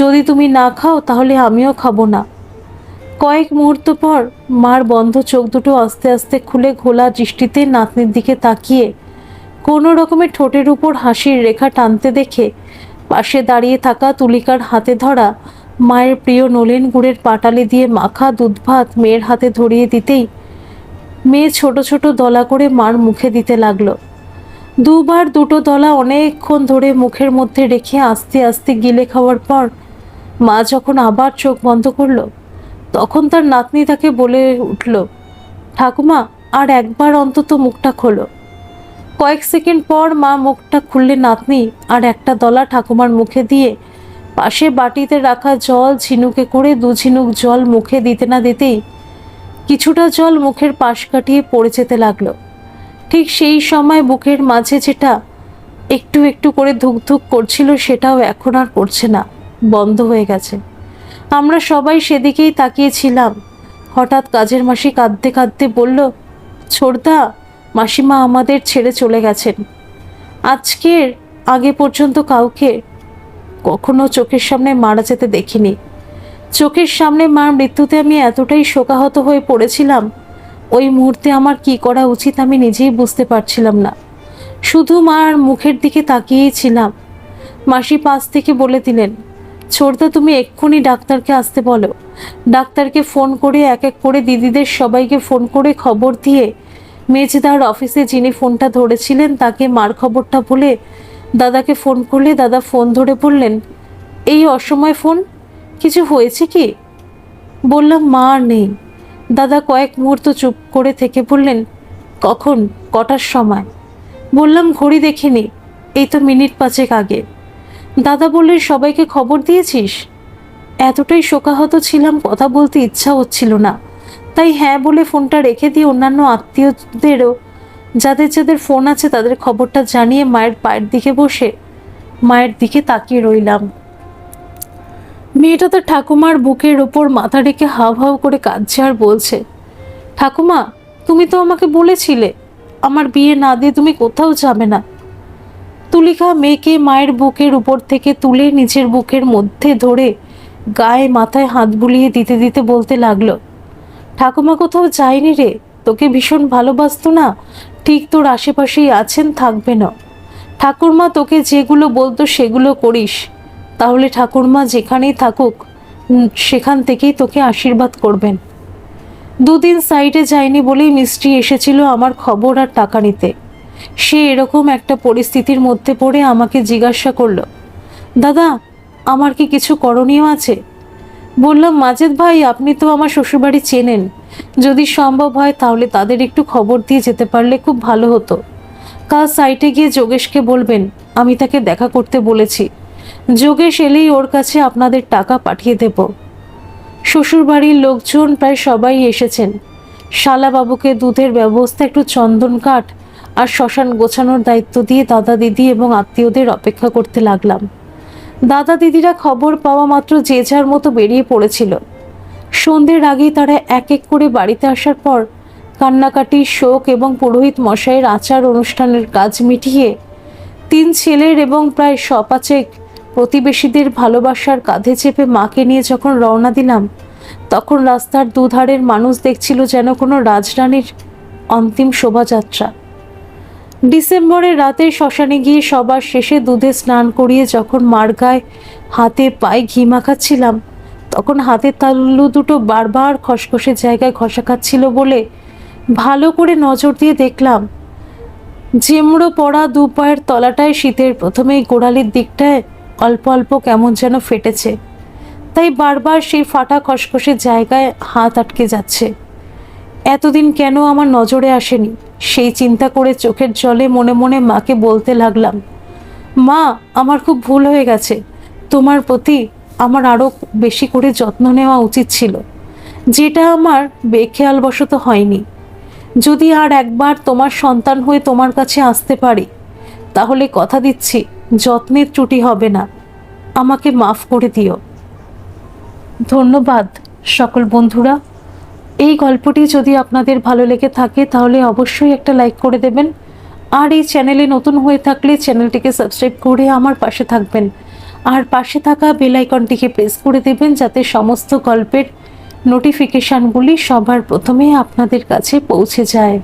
যদি তুমি না খাও তাহলে আমিও খাবো না। কয়েক মুহূর্ত পর মার বন্ধ চোখ দুটো আস্তে আস্তে খুলে ঘোলা দৃষ্টিতে নাতনির দিকে তাকিয়ে কোনো রকমের ঠোঁটের উপর হাসির রেখা টানতে দেখে পাশে দাঁড়িয়ে থাকা তুলিকার হাতে ধরা মায়ের প্রিয় নলেন গুড়ের পাটালি দিয়ে মাখা দুধ ভাত মেয়ের হাতে ধরিয়ে দিতেই মেয়ে ছোট ছোট দলা করে মার মুখে দিতে লাগলো। 2বার 2টো দলা অনেকক্ষণ ধরে মুখের মধ্যে রেখে আস্তে আস্তে গিলে খাওয়ার পর মা যখন আবার চোখ বন্ধ করলো তখন তার নাতনি তাকে বলে উঠল, ঠাকুমা আর একবার অন্তত মুখটা খোলো। কয়েক সেকেন্ড পর মা মুখটা খুললে নাতনি আর একটা দলা ঠাকুমার মুখে দিয়ে পাশে বাটিতে রাখা জল ঝিনুকে করে 2 ঝিনুক জল মুখে দিতে না দিতেই কিছুটা জল মুখের পাশ কাটিয়ে পড়ে যেতে লাগলো। ঠিক সেই সময় বুকের মাঝে যেটা একটু একটু করে ধুকধুক করছিল সেটাও এখন আর করছে না, বন্ধ হয়ে গেছে। আমরা সবাই সেদিকেই তাকিয়েছিলাম। হঠাৎ কাজের মাসি কাঁদতে কাঁদতে বলল, ছোড়দা, মাসিমা আমাদের ছেড়ে চলে গেছেন। আজকের আগে পর্যন্ত কাউকে কখনো চোখের সামনে মারা যেতে দেখিনি। চোখের সামনে মার মৃত্যুতে আমি এতটাই শোকাহত হয়ে পড়েছিলাম, ওই মুহূর্তে আমার কি করা উচিত আমি নিজেই বুঝতে পারছিলাম না। শুধু মার মুখের দিকে তাকিয়েই ছিলাম। মাসি পাশ থেকে বলে দিলেন, ছোড়দা তুমি এক্ষুনি ডাক্তারকে আসতে বলো। ডাক্তারকে ফোন করে এক এক করে দিদিদের সবাইকে ফোন করে খবর দিয়ে মেজদার অফিসে যিনি ফোনটা ধরেছিলেন তাকে মার খবরটা বলে দাদাকে ফোন করলে দাদা ফোন ধরে বললেন, এই অসময় ফোন, কিছু হয়েছে কি? বললাম মা আর নেই। দাদা কয়েক মুহূর্ত চুপ করে থেকে বললেন, কখন, কটার সময়? বললাম ঘড়ি দেখিনি, এই তো মিনিট 5 আগে। দাদা বললেন, সবাইকে খবর দিয়েছিস? এতটাই শোকাহত ছিলাম কথা বলতে ইচ্ছা হচ্ছিল না, তাই হ্যাঁ বলে ফোনটা রেখে দিয়ে অন্যান্য আত্মীয়দেরও যাদের যাদের ফোন আছে তাদের খবরটা জানিয়ে মায়ের পায়ের দিকে বসে মায়ের দিকে তাকিয়ে রইলাম। মেয়েটা তার ঠাকুমার বুকের ওপর মাথা রেখে হাউ হাউ করে কাঁদছে আর বলছে, ঠাকুমা তুমি তো আমাকে বলেছিলে আমার বিয়ে না দিয়ে তুমি কোথাও যাবে না। তুলিকা মেয়েকে মায়ের বুকের উপর থেকে তুলে নিজের বুকের মধ্যে ধরে গায়ে মাথায় হাত বুলিয়ে দিতে দিতে বলতে লাগলো, ঠাকুমা কোথাও যায়নি রে, তোকে ভীষণ ভালোবাসতো না, ঠিক তোর আশেপাশেই আছেন, থাকবে না। ঠাকুরমা তোকে যেগুলো বলতো সেগুলো করিস, তাহলে ঠাকুরমা যেখানেই থাকুক সেখান থেকেই তোকে আশীর্বাদ করবেন। দুদিন সাইডে যায়নি বলেই মিষ্টি এসেছিল আমার খবর আর টাকা নিতে। সে এরকম একটা পরিস্থিতির মধ্যে পড়ে আমাকে জিজ্ঞাসা করলো, দাদা আমার কি কিছু করণীয় আছে? বললাম, মাজেদ ভাই আপনি তো আমার শ্বশুরবাড়ি চেনেন, যদি সম্ভব হয় তাহলে তাদের একটু খবর দিয়ে যেতে পারলে খুব ভালো হতো। কাল সাইটে গিয়ে যোগেশকে বলবেন আমি তাকে দেখা করতে বলেছি, যোগেশ এলেই ওর কাছে আপনাদের টাকা পাঠিয়ে দেব। শ্বশুরবাড়ির লোকজন প্রায় সবাই এসেছেন। শালাবাবুকে দুধের ব্যবস্থা, একটু চন্দন কাঠ আর শ্মশান গোছানোর দায়িত্ব দিয়ে দাদা দিদি এবং আত্মীয়দের অপেক্ষা করতে লাগলাম। দাদা দিদিরা খবর পাওয়া মাত্র যে যার মতো বেরিয়ে পড়েছিল। সন্ধ্যের আগেই তারা এক এক করে বাড়িতে আসার পর কান্নাকাটি, শোক এবং পুরোহিত মশাইয়ের আচার অনুষ্ঠানের কাজ মিটিয়ে 3 ছেলের এবং প্রায় 100-5 প্রতিবেশীদের ভালোবাসার কাঁধে চেপে মাকে নিয়ে যখন রওনা দিলাম, তখন রাস্তার দুধারের মানুষ দেখছিল যেন কোনো রাজরানীর অন্তিম শোভাযাত্রা। ডিসেম্বরের রাতে শ্মশানে গিয়ে সবার শেষে দুধে স্নান করিয়ে যখন মার গায়ে হাতে পায়ে ঘি মাখাচ্ছিলাম, তখন হাতের তালু দুটো বারবার খসখসে জায়গায় ঘষা খাচ্ছিল বলে ভালো করে নজর দিয়ে দেখলাম জেমড়ো পড়া দু পায়ের তলাটায় শীতের প্রথমেই গোড়ালির দিকটায় অল্প অল্প কেমন যেন ফেটেছে। তাই বারবার সেই ফাটা খসখসে জায়গায় হাত আটকে যাচ্ছে। এতদিন কেন আমার নজরে আসেনি সেই চিন্তা করে চোখের জলে মনে মনে মাকে বলতে লাগলাম, মা আমার খুব ভুল হয়ে গেছে, তোমার প্রতি আমার আরও বেশি করে যত্ন নেওয়া উচিত ছিল, যেটা আমার বেখেয়ালবশত হয়নি। যদি আর একবার তোমার সন্তান হয়ে তোমার কাছে আসতে পারি তাহলে কথা দিচ্ছি যত্নের ত্রুটি হবে না, আমাকে মাফ করে দিও। ধন্যবাদ সকল বন্ধুরা। এই গল্পটি যদি আপনাদের ভালো লেগে থাকে তাহলে অবশ্যই একটা লাইক করে দেবেন, আর এই চ্যানেলে নতুন হয়ে থাকলে চ্যানেলটিকে সাবস্ক্রাইব করে আমার পাশে থাকবেন, আর পাশে থাকা বেল আইকনটিকে প্রেস করে দেবেন যাতে সমস্ত গল্পের নোটিফিকেশানগুলি সবার প্রথমে আপনাদের কাছে পৌঁছে যায়।